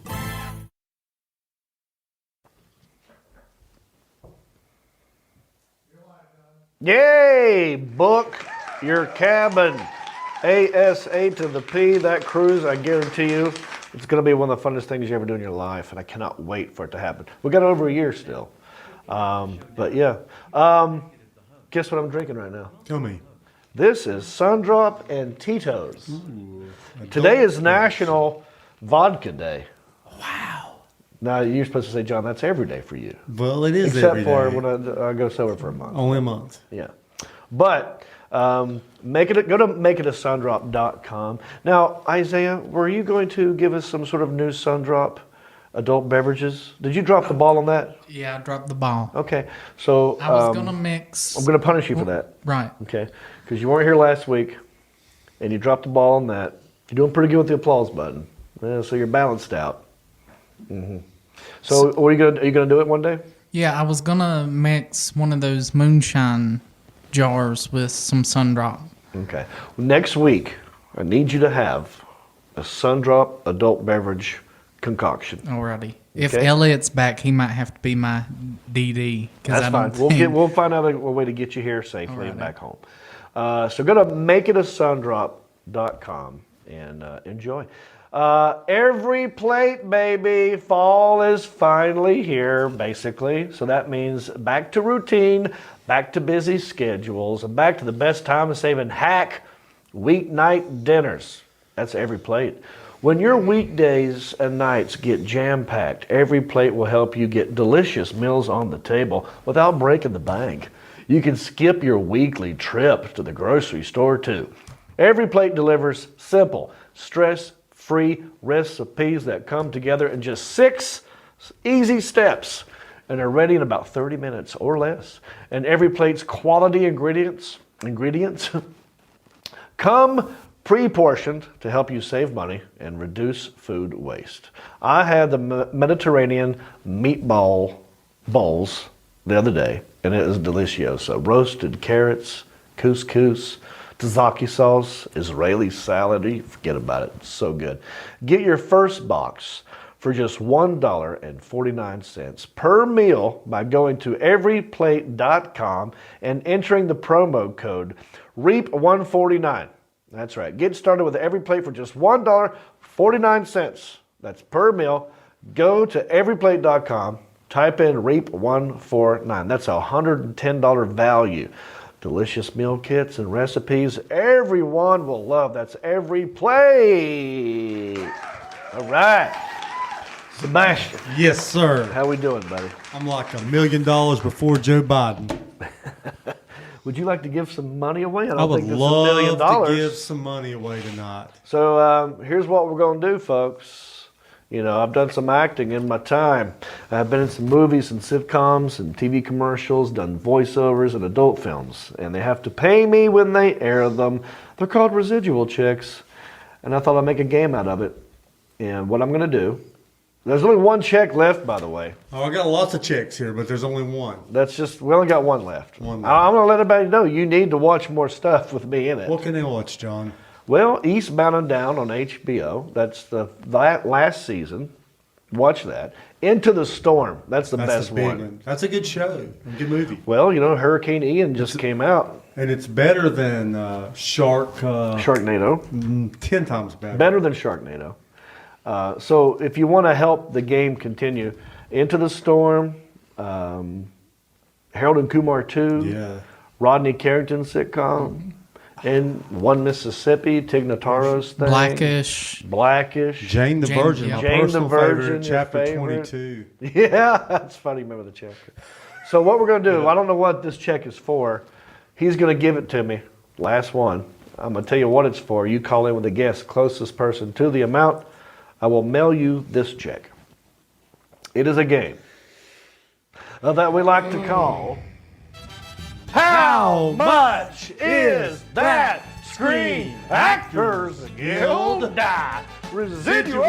Yay! Book your cabin. ASA to the P. That cruise, I guarantee you, it's going to be one of the funnest things you ever do in your life, and I cannot wait for it to happen. We got over a year still. But yeah. Guess what I'm drinking right now? Tell me. This is Sundrop and Tito's. Today is National Vodka Day. Wow. Now, you're supposed to say, John, that's every day for you. Well, it is Except every for day. when I go sober for a month. Only a month. Yeah. But go to makeitAsundrop.com. Now, Isaiah, were you going to give us some sort of new Sundrop adult beverages? Did you drop the ball on that? Yeah, I dropped the ball. Okay. So I was going to mix. I'm going to punish you for that. Right. Okay. Because you weren't here last week and you dropped the ball on that. You're doing pretty good with the applause button. So you're balanced out. Mm-hmm. So are you going to do it one day? Yeah, I was going to mix one of those moonshine jars with some Sundrop. Okay. Well, next week, I need you to have a Sundrop adult beverage concoction. Alrighty. If Okay. Elliot's back, he might have to be my DD. That's fine. We'll find out a way to get you here safely and back home. So go to makeitAsundrop.com and enjoy. Every plate, baby. Fall is finally here, basically. So that means back to routine, back to busy schedules, and back to the best time of saving hack weeknight dinners. That's every plate. When your weekdays and nights get jam-packed, every plate will help you get delicious meals on the table without breaking the bank. You can skip your weekly trip to the grocery store too. Every plate delivers simple, stress-free recipes that come together in just 6 easy steps and are ready in about 30 minutes or less. And every plate's quality ingredients come pre-portioned to help you save money and reduce food waste. I had the Mediterranean meatball bowls the other day, and it is delicioso. Roasted carrots, couscous, tzatziki sauce, Israeli salad. Forget about it. It's so good. Get your first box for just $1.49 per meal by going to everyplate.com and entering the promo code REAP149. That's right. Get started with every plate for just $1.49. That's per meal. Go to everyplate.com. Type in REAP149. That's a $110 value. Delicious meal kits and recipes everyone will love. That's every plate. All right. Sebastian. Yes, sir. How we doing, buddy? I'm like $1 million before Joe Biden. Would you like to give some money away? I would think it's love $1 million. to give some money away tonight. So here's what we're going to do, folks. You know, I've done some acting in my time. I've been in some movies and sitcoms and TV commercials, done voiceovers and adult films. And they have to pay me when they air them. They're called residual checks. And I thought I'd make a game out of it. And what I'm going to do, there's only one check left, by the way. Oh, I got lots of checks here, but there's only one. We only got one left. One left. I'm going to let everybody know you need to watch more stuff with me in it. What can they watch, John? Well, Eastbound and Down on HBO. That's the last season. Watch that. Into the Storm. That's the best big one. That's a good show. A good movie. Well, you know, Hurricane Ian just came out. And it's better than Sharknado. 10 times better. Better than Sharknado. So if you want to help the game continue, Into the Storm, Harold and Kumar 2, Yeah. Rodney Carrington sitcom, and One Mississippi, Tig Notaro's thing. Blackish. Jane the Virgin, yeah. my Jane the personal Virgin, favorite, your chapter favorite. 22. Yeah, that's funny. Remember the chapter. So what we're going to do, I don't know what this check is for. He's going to give it to me. Last one. I'm going to tell you what it's for. You call in with a guess. Closest person to the amount, I will mail you this check. It is a game that we like to call How Much Is That Screen Actors Guild Residual?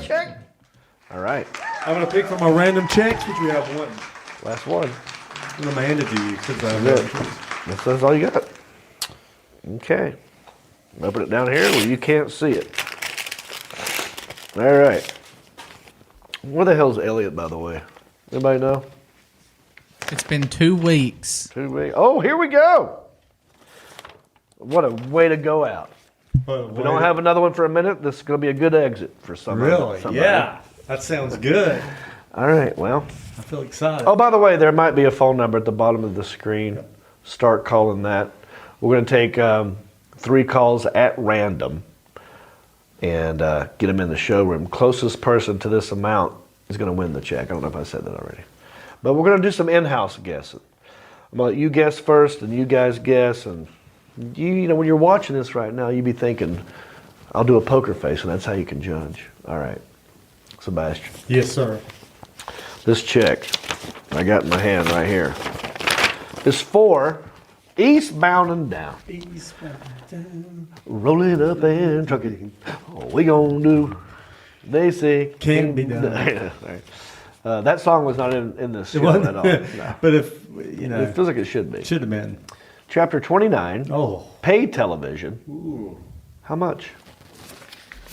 Check. All right. I'm going to pick from my random checks, which we have one. Last one. I'm going to hand it to you. Since That's all you got. Okay. Open it down here where you can't see it. All right. Where the hell's Elliot, by the way? Anybody know? It's been 2 weeks. 2 weeks. Oh, here we go. What a way to go out. If we don't have another one for a minute, this is going to be a good exit for somebody. Really? Yeah. That sounds good. All right, well. I feel excited. Oh, by the way, there might be a phone number at the bottom of the screen. Start calling that. We're going to take 3 calls at random and get them in the showroom. Closest person to this amount is going to win the check. I don't know if I said that already. But we're going to do some in-house guessing. I'm going to let you guess first and you guys guess. And you know, when you're watching this right now, you be thinking, I'll do a poker face, and that's how you can judge. All right. Sebastian. Yes, sir. This check I got in my hand right here is for Eastbound and Down. Eastbound and down. Roll it up and truck it. All we gonna do, they say, Can't be done. Right. That song was not in this show wasn't? at all. No. But if, you know. It feels like it should be. Should have been. Chapter 29, Oh. pay television. Ooh. How much?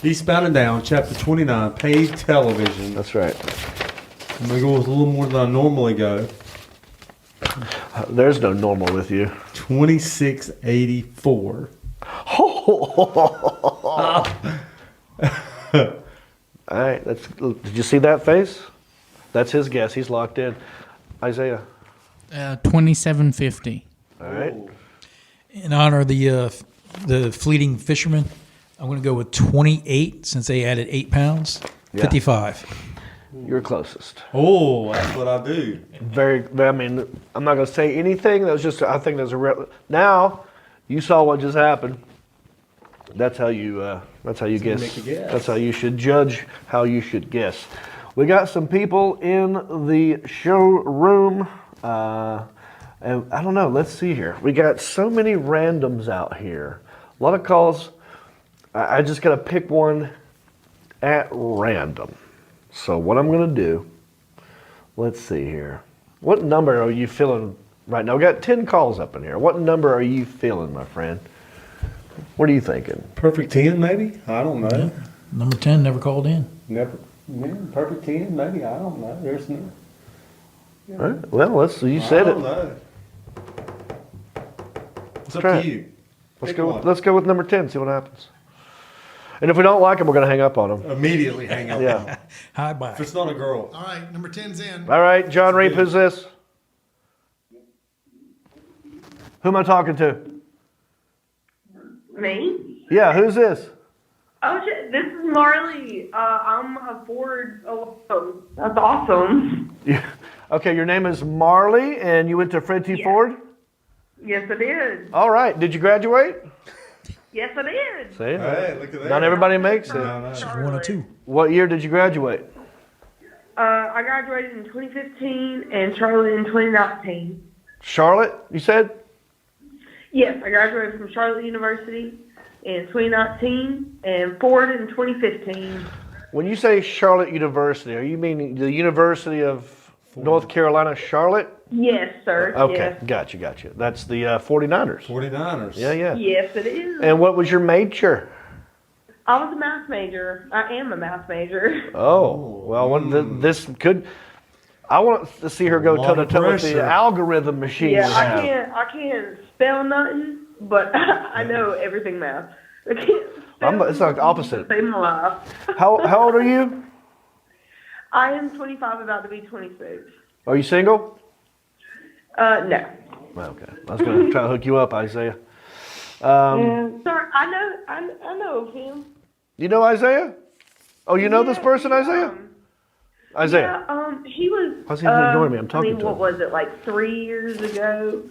Eastbound and Down, chapter 29, paid television. That's right. I'm going to go with a little more than I normally go. There's no normal with you. $26.84. All right. Did you see that face? That's his guess. He's locked in. Isaiah. $27.50. All right. In honor of the fleeting fisherman, I'm going to go with 28 since they added 8 pounds. Yeah. 55. You're closest. Oh, that's what I do. I mean, I'm not going to say anything. That was just, I think there's a real. Now, you saw what just happened. That's how you guess. make a guess. That's how you should judge how you should guess. We got some people in the showroom. And I don't know, let's see here. We got so many randoms out here. A lot of calls. I just got to pick one at random. So what I'm going to do, let's see here. What number are you feeling right now? We got 10 calls up in here. What number are you feeling, my friend? What are you thinking? Perfect 10, maybe? I don't know. Yeah. Number 10 never called in. Never. Yeah, perfect 10, maybe. I don't know. There's no. All right. Well, you said I it. don't know. It's up try to it. you. Let's Pick go. one. Let's go with number 10. See what happens. And if we don't like them, we're going to hang up on them. Immediately hang up. Yeah. Hi, bye. If it's not a girl. All right, number 10's in. All right, John Reap, who's this? Who am I talking to? Me? Yeah, who's this? Oh shit, this is Marley. I'm a Ford. Oh, that's awesome. Okay, your name is Marley, and you went to Fred T. Yeah. Ford? Yes, I did. All right, did you graduate? Yes, I did. See? Hey, look at that. Not everybody makes it. She's 1 or 2. What year did you graduate? I graduated in 2015 and Charlotte in 2019. Charlotte, you said? Yes, I graduated from Charlotte University in 2019 and Ford in 2015. When you say Charlotte University, are you meaning the University of North Carolina, Charlotte? Yes, sir. Okay, Yes. gotcha. That's the 49ers. 49ers. Yeah. Yes, it is. And what was your major? I was a math major. I am a math major. Oh, well, this could. I want to see her go A lot toe to of toe with pressure. the algorithm machine. Yeah, we have. I can't spell nothing, but I know everything math. I can't spell It's like the opposite. Save my life. How old are you? I am 25, about to be 26. Are you single? No. Okay, I was going to try to hook you up, Isaiah. Sorry, I know of him. You know Isaiah? Oh, you know this person, Isaiah? Isaiah. Yeah, he was. Why's he ignoring me? I'm talking to what him. was it, like 3 years ago?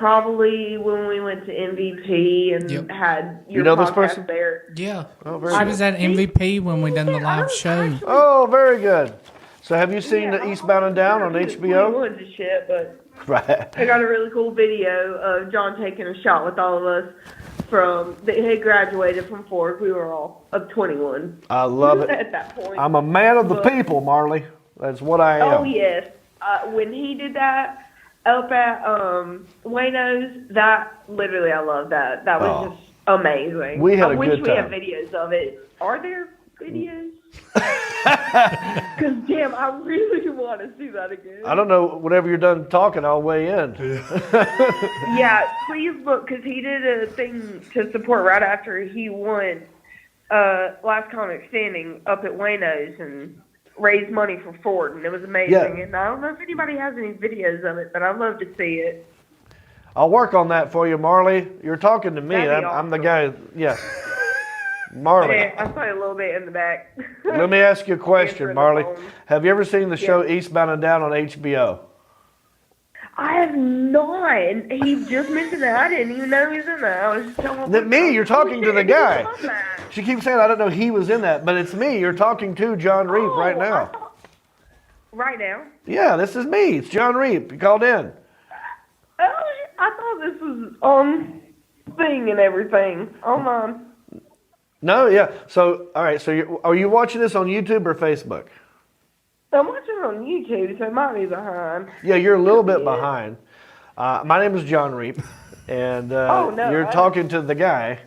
Probably when we went to MVP and Yep. had your You know this podcast person? there. Yeah. Oh, very She good. was at MVP when we done the live show. Oh, very good. So have you seen Yeah, the Eastbound and Down on HBO? 21 to shit, but Right. I got a really cool video of John taking a shot with all of us that he graduated from Ford. We were all of 21. I love it. At that point. I'm a man of the But- people, Marley. That's what I am. Oh, yes. When he did that up at Wayno's, that, literally, I love that. That was Oh. just amazing. We had I a wish good we had time. videos of it. Are there videos? Because, damn, I really want to see that again. I don't know. Whenever you're done talking, I'll weigh in. Yeah, please look, because he did a thing to support right after he won Last Comic Standing up at Wayno's and raised money for Ford, and it was amazing. Yeah. And I don't know if anybody has any videos of it, but I'd love to see it. I'll work on that for you, Marley. You're talking to me. That'd be I'm the guy. Yeah. Marley. Yeah, I saw you a little bit in the back. Let me ask you a question, Answering the Marley. phone. Have you ever seen the show Eastbound and Down on HBO? I have not. And he just mentioned that. I didn't even know he was in that. I was just telling That me? You're talking to the guy. He was on that. She keeps saying I don't know he was in that, but it's me. You're talking to John Reap right Oh, now. Right now? Yeah, this is me. It's John Reap. You called in. Oh, I thought this was on thing and everything. Online. No, yeah. So, all right. So, are you watching this on YouTube or Facebook? I'm watching it on YouTube, so it might be behind. Yeah, you're a little bit behind. My name is John Reap, and Oh, no, you're talking to the guy.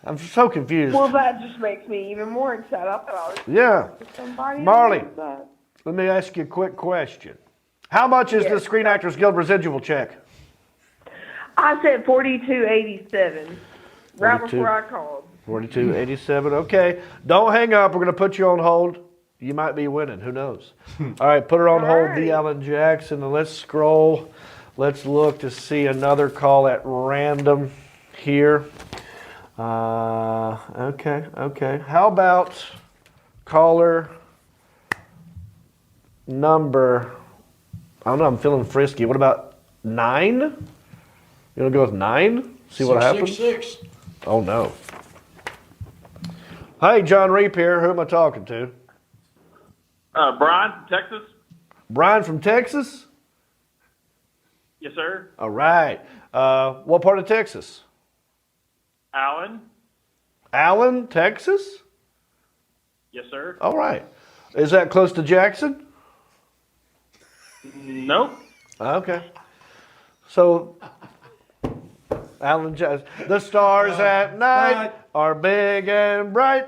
I'm so confused. Well, that just makes me even more excited. I thought I was Yeah. somebody. Marley. else. Let me ask you a quick question. How much is the Screen Actors Guild residual check? I said 42.87 right 42. before I called. 42.87. Okay. Don't hang up. We're going to put you on hold. You might be winning. Who knows? All right. Put her on hold, the Alan Jackson, and let's scroll. Let's look to see another call at random here. Okay. How about caller number? I don't know. I'm feeling frisky. What about 9? You want to go with 9? See what happens? 666. Oh, no. Hey, John Reap here. Who am I talking to? Brian from Texas. Brian from Texas? Yes, sir. All right. What part of Texas? Alan. Allen, Texas? Yes, sir. All right. Is that close to Jackson? Nope. Okay. So, Alan Jackson. The stars at night are big and bright.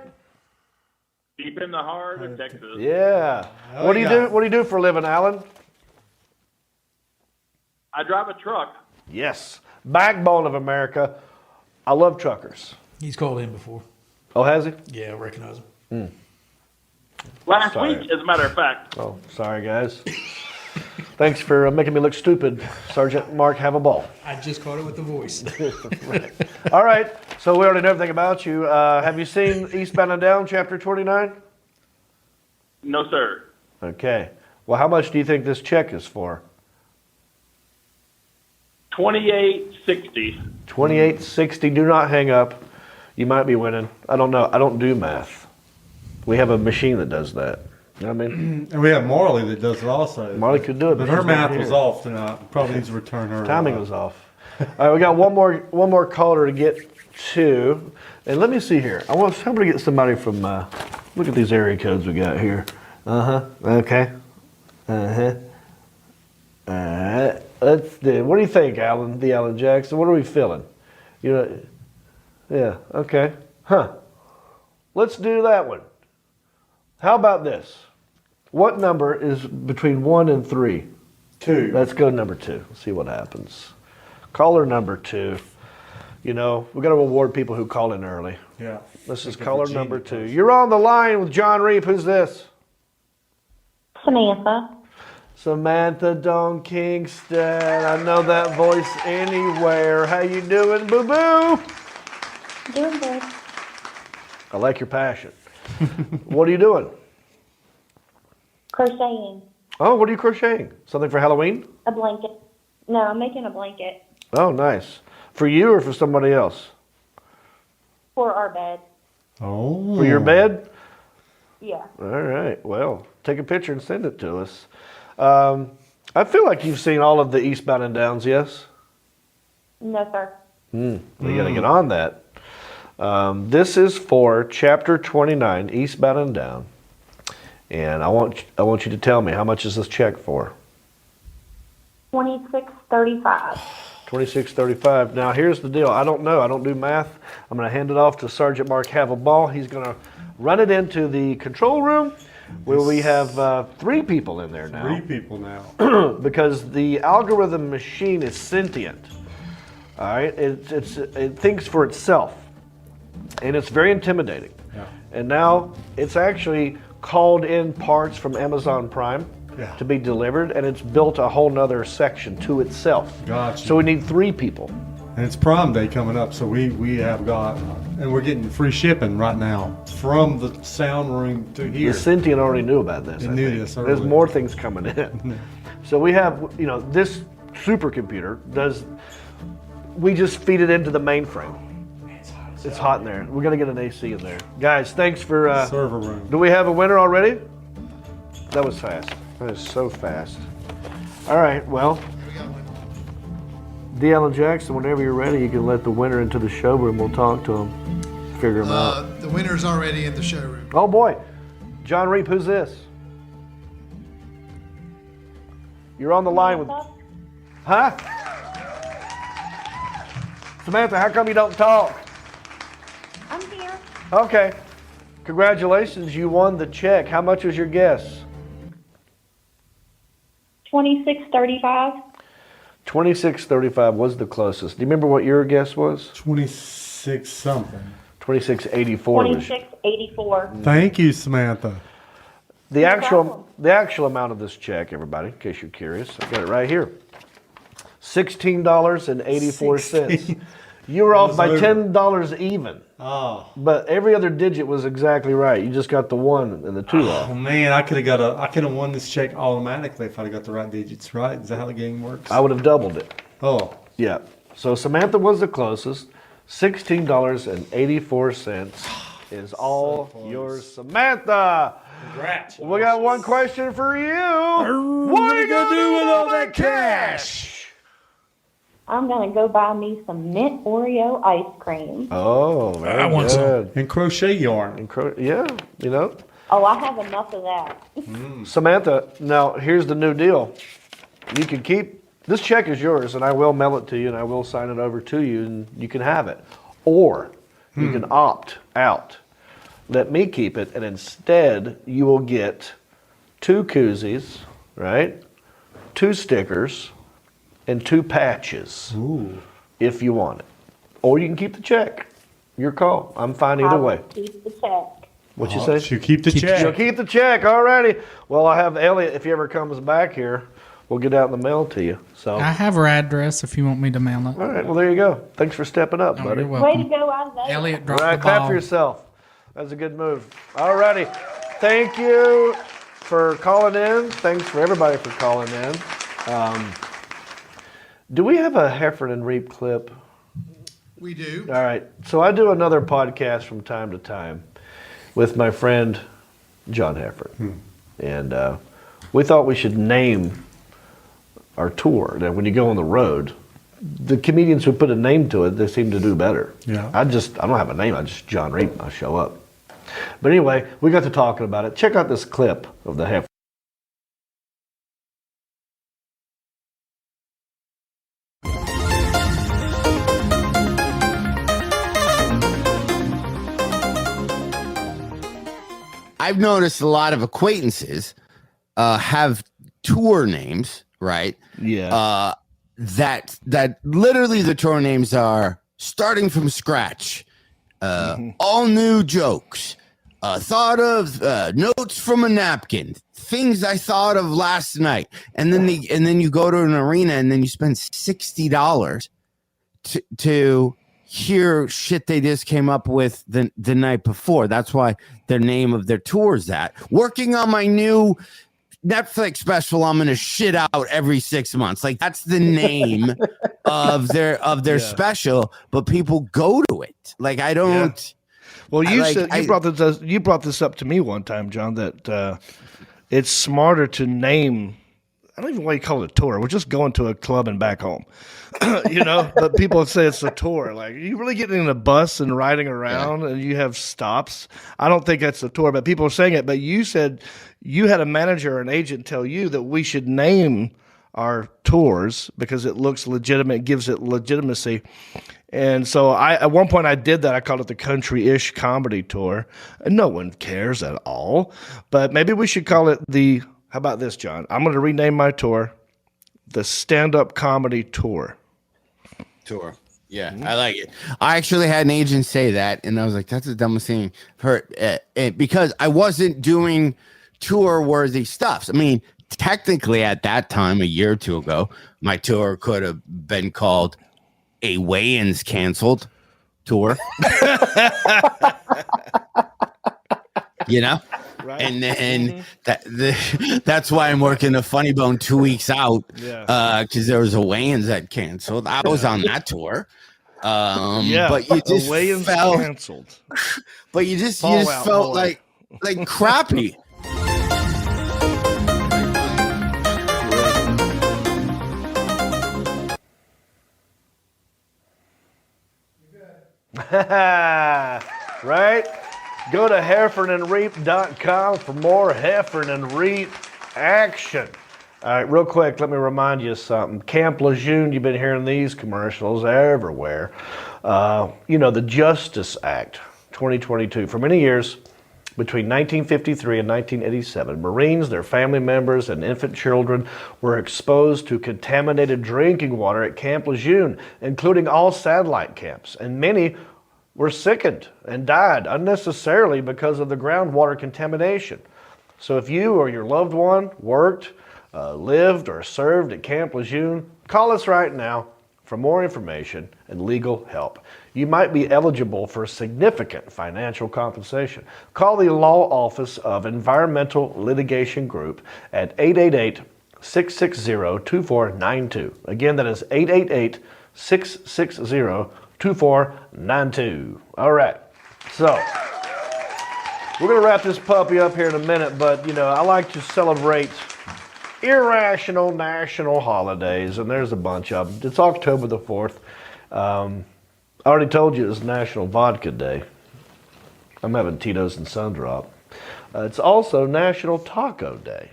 Deep in the heart of Texas. Yeah. Oh, What do you yeah. do? What do you do for a living, Alan? I drive a truck. Yes. Backbone of America. I love truckers. He's called in before. Oh, has he? Yeah, I recognize him. Last Sorry. week, as a matter of fact. Oh, sorry, guys. Thanks for making me look stupid, Sergeant Mark. Have a ball. I just caught it with the voice. All right. So we already know everything about you. Have you seen Eastbound and Down, Chapter 29? No, sir. Okay. Well, how much do you think this check is for? $28.60. $28.60. Do not hang up. You might be winning. I don't know. I don't do math. We have a machine that does that. You know what I mean? And we have Marley that does it also. Marley could do it, But but her she's not math here. was off tonight. Probably needs to return her. Timing was off. All right, we got one more caller to get to, and let me see here. I'm gonna get somebody from. Look at these area codes we got here. Okay. Let's do. What do you think, Alan? The Alan Jackson. What are we feeling? You know. Yeah. Okay. Let's do that one. How about this? What number is between 1 and 3? 2. Let's go number 2. See what happens. Caller number 2. You know, we got to reward people who call in early. Yeah. This is caller number 2. You're on the line with John Reap. Who's this? Samantha. Samantha Dawn Kingston. I know that voice anywhere. How you doing, boo-boo? Doing good. I like your passion. What are you doing? Crocheting. Oh, what are you crocheting? Something for Halloween? A blanket. No, I'm making a blanket. Oh, nice. For you or for somebody else? For our bed. Oh. For your bed? Yeah. All right. Well, take a picture and send it to us. I feel like you've seen all of the Eastbound and Downs, yes? No, sir. We got to get on that. This is for Chapter 29, Eastbound and Down. And I want you to tell me, how much is this check for? $26.35. $26.35. Now, here's the deal. I don't know. I don't do math. I'm going to hand it off to Sergeant Mark Havelball. He's going to run it into the control room where we have 3 people in there now. 3 people now. Because the algorithm machine is sentient. All right? It thinks for itself. And it's very intimidating. Yeah. And now it's actually called in parts from Amazon Prime. Yeah. To be delivered, and it's built a whole nother section to itself. Gotcha. So we need 3 people. And it's Prime Day coming up, so we have got, and we're getting free shipping right now from the sound room to here. The Sentient already knew about this. They I knew think. this There's earlier. more things coming in. So we have, this supercomputer does. We just feed it into the mainframe. It's hot in there. We're gonna get an AC in there, guys. Thanks for server room. Do we have a winner already? That was fast. That is so fast. All right, well, DL and Jackson, whenever you're ready, you can let the winner into the showroom. We'll talk to him, figure him out. The winner's already in the showroom. Oh boy, John Reap, who's this? You're on the line with, huh? Samantha, how come you don't talk? I'm here. Okay, congratulations, you won the check. How much was your guess? $26.35. $26.35 was the closest. Do you remember what your guess was? 26 something. $26.84. $26.84. Thank you, Samantha. The No actual problem. the actual amount of this check, everybody, in case you're curious, I got it right here. $16.84. You were off by $10 even. Oh. But every other digit was exactly right. You just got the 1 and the 2 off. Oh man, I could have won this check automatically if I'd got the right digits right. Is that how the game works? I would have doubled it. Oh. Yeah. So Samantha was the closest. $16.84 is all yours, Samantha. Congrats. We got one question for you. What are you gonna do with all that cash? I'm going to go buy me some mint Oreo ice cream. Oh, very I want some. good. And crochet yarn. Yeah, Oh, I have enough of that. Samantha, now here's the new deal. You can keep, this check is yours, and I will mail it to you, and I will sign it over to you, and you can have it. Or you can opt out. Let me keep it, and instead you will get 2 koozies, right? 2 stickers, and 2 patches. Ooh. If you want it. Or you can keep the check. Your call. I'm fine either I will way. keep the check. What you say? You keep the check. You'll keep the check. Alrighty. Well, I have Elliot. If he ever comes back here, we'll get out in the mail to you. So. I have her address if you want me to mail it. All right. Well, there you go. Thanks for stepping up, Oh, buddy. you're Way welcome. to go, Isaiah. Elliot All dropped right. the Clap ball. for yourself. That's a good move. Alrighty. Thank you for calling in. Thanks for everybody for calling in. Do we have a Heffern and Reap clip? We do. All right. So I do another podcast from time to time with my friend John Heffern. And we thought we should name our tour. Now, when you go on the road, the comedians who put a name to it, they seem to do better. Yeah. I don't have a name. I just John Reap. I show up. But anyway, we got to talking about it. Check out this clip of the Heffern. I've noticed a lot of acquaintances have tour names, right? Yeah. That literally the tour names are starting from scratch, all new jokes, thought of notes from a napkin, things I thought of last night, and then you go to an arena and then you spend $60 to hear shit they just came up with the night before. That's why the name of their tour is that. Working on my new Netflix special I'm gonna shit out every 6 months. Like that's the name of their special, but people go to it. Like I don't. Well, you brought this up to me one time, John. That it's smarter to name. I don't even know why you call it a tour. We're just going to a club and back home, But people say it's a tour. Like, you really getting in a bus and riding around, and you have stops. I don't think that's a tour, but people are saying it. But you said you had a manager or an agent tell you that we should name our tours because it looks legitimate, gives it legitimacy. And so at one point I did that. I called it the Country-ish Comedy Tour. And no one cares at all. But maybe we should call it how about this, John? I'm going to rename my tour the Stand-Up Comedy Tour. Yeah, I like it. I actually had an agent say that, and I was like, that's the dumbest thing I've heard. Because I wasn't doing tour-worthy stuff. I mean, technically at that time, a year or two ago, my tour could have been called a weigh-ins canceled tour. Right. And then that's why I'm working a Funny Bone 2 weeks out because there was a weigh-ins that canceled. I was on that tour. But you just felt canceled. But you just felt like crappy. Right? Go to heffernandreap.com for more Heffern and Reap action. All right, real quick, let me remind you of something. Camp Lejeune, you've been hearing these commercials everywhere. The Justice Act, 2022. For many years, between 1953 and 1987, Marines, their family members, and infant children were exposed to contaminated drinking water at Camp Lejeune, including all satellite camps, and many were sickened and died unnecessarily because of the groundwater contamination. So if you or your loved one worked, lived, or served at Camp Lejeune, call us right now for more information and legal help. You might be eligible for significant financial compensation. Call the Law Office of Environmental Litigation Group at 888-660-2492. Again, that is 888-660-2492. All right, so we're going to wrap this puppy up here in a minute, but, I like to celebrate irrational national holidays, and there's a bunch of them. It's October the 4th. I already told you it's National Vodka Day. I'm having Tito's and Sundrop. It's also National Taco Day.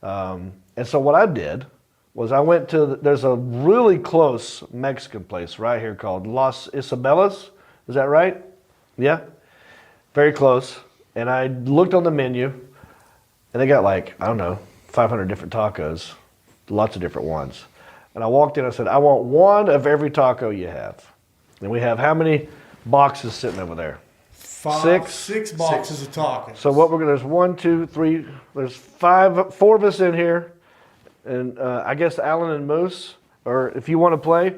And so what I did was I went to, there's a really close Mexican place right here called Las Isabellas. Is that right? Yeah? Very close. And I looked on the menu, and they got 500 different tacos, lots of different ones. And I walked in, I said, I want one of every taco you have. And we have how many boxes sitting over there? Six boxes of tacos. So there's 1, 2, 3, there's 4 of us in here. And I guess Alan and Moose, or if you want to play,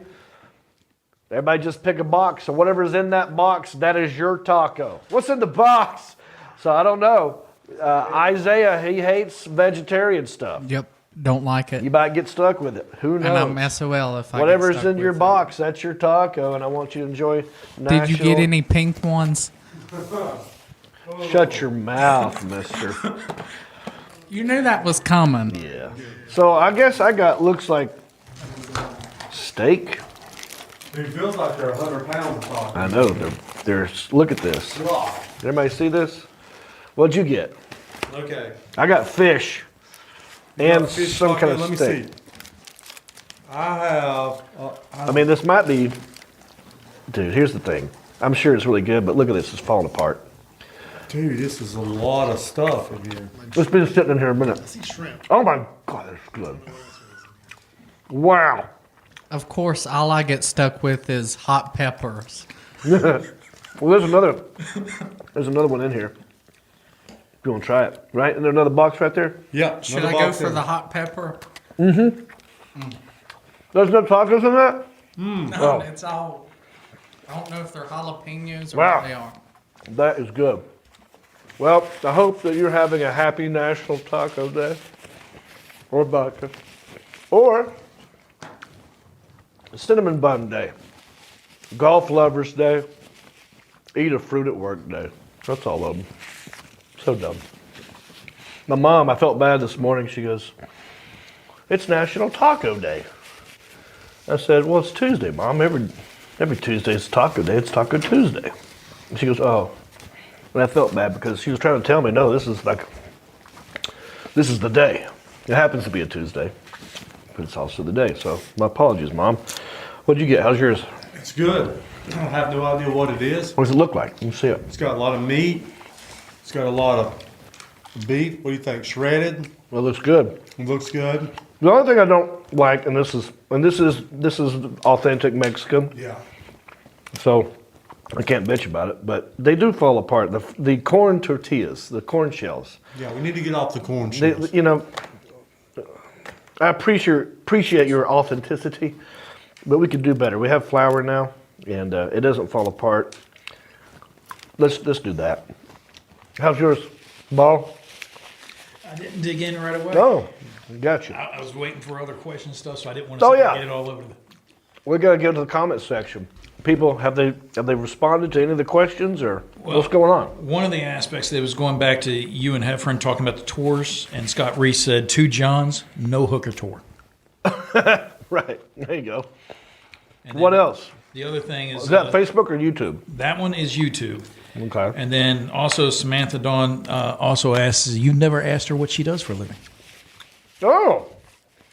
everybody just pick a box. So whatever's in that box, that is your taco. What's in the box? So I don't know. Isaiah, he hates vegetarian stuff. Yep, don't like it. You might get stuck with it. Who knows? And I'm SOL if I whatever's get stuck in your with box, that's your taco, and I want you to enjoy national... Did you get any pink ones? Shut your mouth, mister. You knew that was coming. Yeah. So I guess I got, looks like steak. It feels like they're 100 pounds of tacos. I know. They're look at this. Everybody see this? What'd you get? Okay. I got fish. And fish some taco. kind of steak. Let me see. I have... I mean, this might be... Dude, here's the thing. I'm sure it's really good, but look at this. It's falling apart. Dude, this is a lot of stuff in here. It's been sitting in here a minute. I see shrimp. Oh my God, that's good. Wow. Of course, all I get stuck with is hot peppers. Well, there's another one in here. If you want to try it, right? Is there another box right there? Yeah. Should I go for the hot pepper? Mm-hmm. There's no tacos in that? No, it's all... I don't know if they're jalapenos or Wow. what they are. That is good. Well, I hope that you're having a happy National Taco Day. or vodka, or cinnamon bun day, golf lovers day, eat a fruit at work day. That's all of them. So dumb. My mom, I felt bad this morning. She goes, "It's National Taco Day." I said, "Well, it's Tuesday, Mom. Every Tuesday is Taco Day. It's Taco Tuesday." And she goes, "Oh." And I felt bad because she was trying to tell me, no, this is the day. It happens to be a Tuesday, but it's also the day. So my apologies, Mom. What'd you get? How's yours? It's good. I have no idea what it is. What does it look like? Let me see it. It's got a lot of meat. It's got a lot of beef. What do you think? Shredded? Well, it looks good. It looks good. The only thing I don't like, and this is authentic Mexican. Yeah. So I can't bitch about it, but they do fall apart. The corn tortillas, the corn shells. Yeah, we need to get off the corn shells. I appreciate your authenticity, but we could do better. We have flour now, and it doesn't fall apart. Let's do that. How's yours, Ball? I didn't dig in right away. Oh, gotcha. I was waiting for other questions and stuff, so I didn't want to get it all over the. We got to go to the comment section. People, have they responded to any of the questions, or what's going on? One of the aspects that was going back to you and Heffron talking about the tours, and Scott Reese said 2 Johns, no hooker tour. Right, there you go. And What else? The other thing is that Facebook or YouTube? That one is YouTube. Okay. And then also Samantha Dawn also asks, you never asked her what she does for a living. Oh.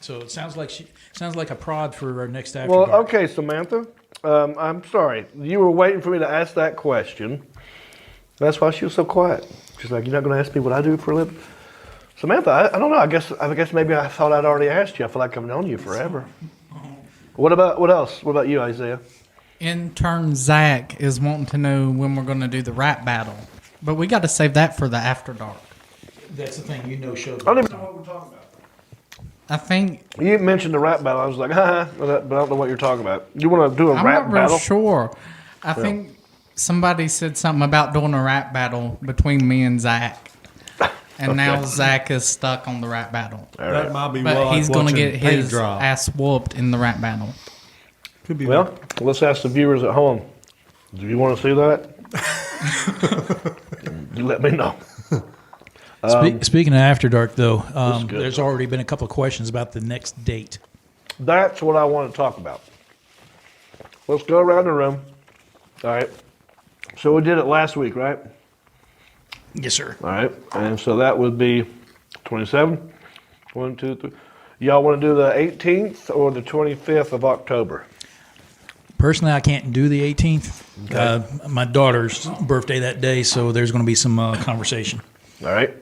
So it sounds like a prod for our next After Well, Dark. okay, Samantha. I'm sorry. You were waiting for me to ask that question. That's why she was so quiet. She's like, "You're not going to ask me what I do for a living?" Samantha, I don't know. I guess maybe I thought I'd already asked you. I feel like I've known you forever. What else? What about you, Isaiah? Intern Zach is wanting to know when we're going to do the rap battle, but we got to save that for the After Dark. That's the thing, shows. I don't even know what we're talking about. I think You mentioned the rap battle. I was like, but I don't know what you're talking about. You want to do a I'm rap not real battle? sure. I think somebody said something about doing a rap battle between me and Zach, and now Zach is stuck on the rap battle. That might be But he's going to watching get paint his dry. ass whooped in the rap battle. Could be. Well, let's ask the viewers at home. Do you want to see that? You let me know. Speaking of After Dark, though, good. there's already been a couple of questions about the next date. That's what I want to talk about. Let's go around the room. All right. So we did it last week, right? Yes, sir. All right. And so that would be 27. 1, 2, 3. Y'all want to do the 18th or the 25th of October? Personally, I can't do the 18th. Okay. My daughter's birthday that day, so there's going to be some conversation. All right.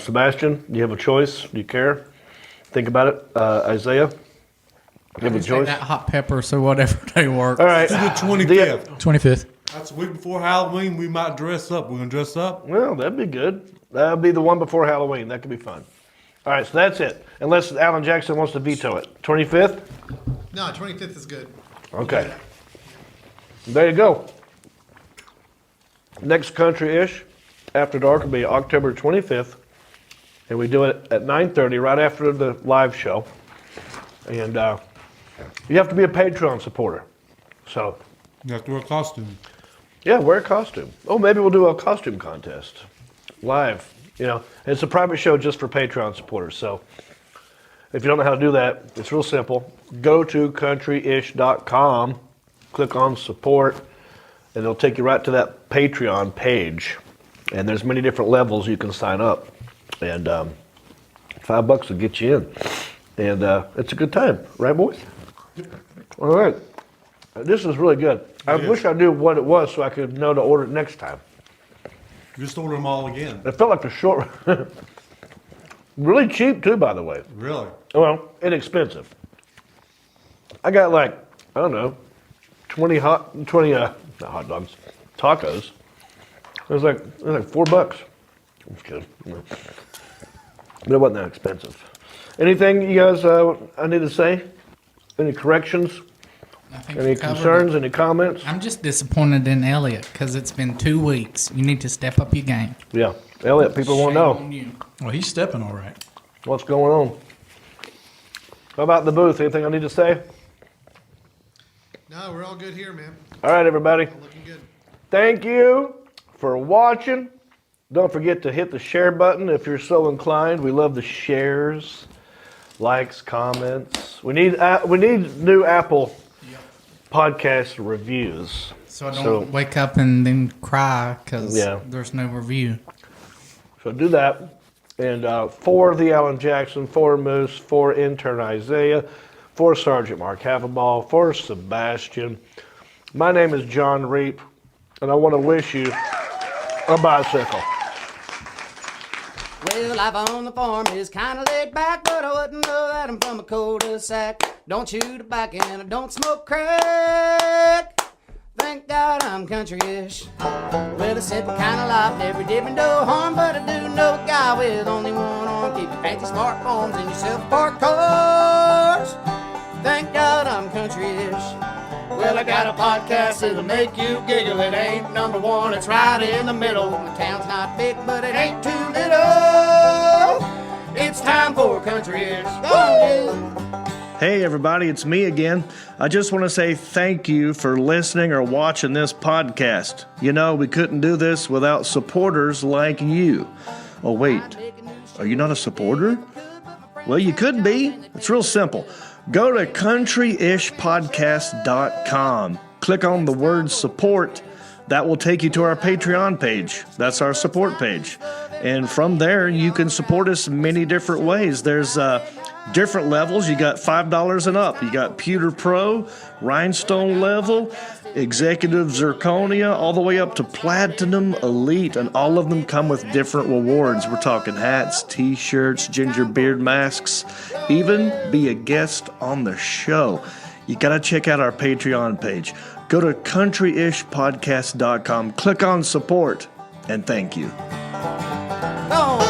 Sebastian, do you have a choice? Do you care? Think about it. Isaiah, you have a choice? That hot pepper, so whatever day works. All right. Do the 25th. 25th. That's a week before Halloween. We might dress up. We're going to dress up. Well, that'd be good. That'll be the one before Halloween. That could be fun. All right, so that's it. Unless Alan Jackson wants to veto it. 25th? No, 25th is good. Okay. There you go. Next country-ish After Dark will be October 25th. And we do it at 9:30 right after the live show. And you have to be a Patreon supporter. So You have to wear a costume. yeah, wear a costume. Oh, maybe we'll do a costume contest live. It's a private show just for Patreon supporters. So if you don't know how to do that, it's real simple. Go to countryish.com, click on support, and it'll take you right to that Patreon page. And there's many different levels you can sign up. And $5 will get you in. And it's a good time. Right, boys? All right. This is really good. I wish I knew what it was so I could know to order it next time. Just order them all again. It felt like a short... Really cheap, too, by the way. Really? Well, inexpensive. I got like, I don't know, 20 not hot dogs, tacos. It was like $4. I'm just kidding. But it wasn't that expensive. Anything you guys I need to say? Any corrections? Any concerns? Any comments? I'm just disappointed in Elliot because it's been 2 weeks. You need to step up your game. Yeah. Elliot, people want to know. On you. Well, he's stepping all right. What's going on? How about the booth? Anything I need to say? No, we're all good here, man. All right, everybody. Looking good. Thank you for watching. Don't forget to hit the share button if you're so inclined. We love the shares, likes, comments. We need new Apple podcast reviews. So I don't wake up and then cry because there's no review. So do that. And for the Alan Jackson, for Moose, for intern Isaiah, for Sergeant Mark Havaball, for Sebastian. My name is John Reap, and I want to wish you a bicycle. Well, life on the farm is kind of laid back, but I wouldn't know that I'm from a cul-de-sac. Don't chew tobacco and I don't smoke crack. Thank God I'm country-ish. Well, a simple kind of life never did me no harm, but I do know a guy with only one arm. Keep your fancy smartphones and your self-parked cars. Thank God I'm country-ish. Well, I got a podcast that'll make you giggle. It ain't number one, it's right in the middle. The town's not big, but it ain't too little. It's time for country-ish. Go on, Hey everybody, it's me again. I just want to say thank you for listening or watching this podcast. You know, we couldn't do this without supporters like you. Oh wait, are you not a supporter? Well, you could be. It's real simple. Go to countryishpodcast.com. Click on the word support. That will take you to our Patreon page. That's our support page. And from there, you can support us many different ways. There's different levels. You got $5 and up. You got Pewter Pro, Rhinestone level, Executive Zirconia, all the way up to Platinum Elite. And all of them come with different rewards. We're talking hats, t-shirts, ginger beard masks, even be a guest on the show. You got to check out our Patreon page. Go to countryishpodcast.com, click on support, and thank you. Go on.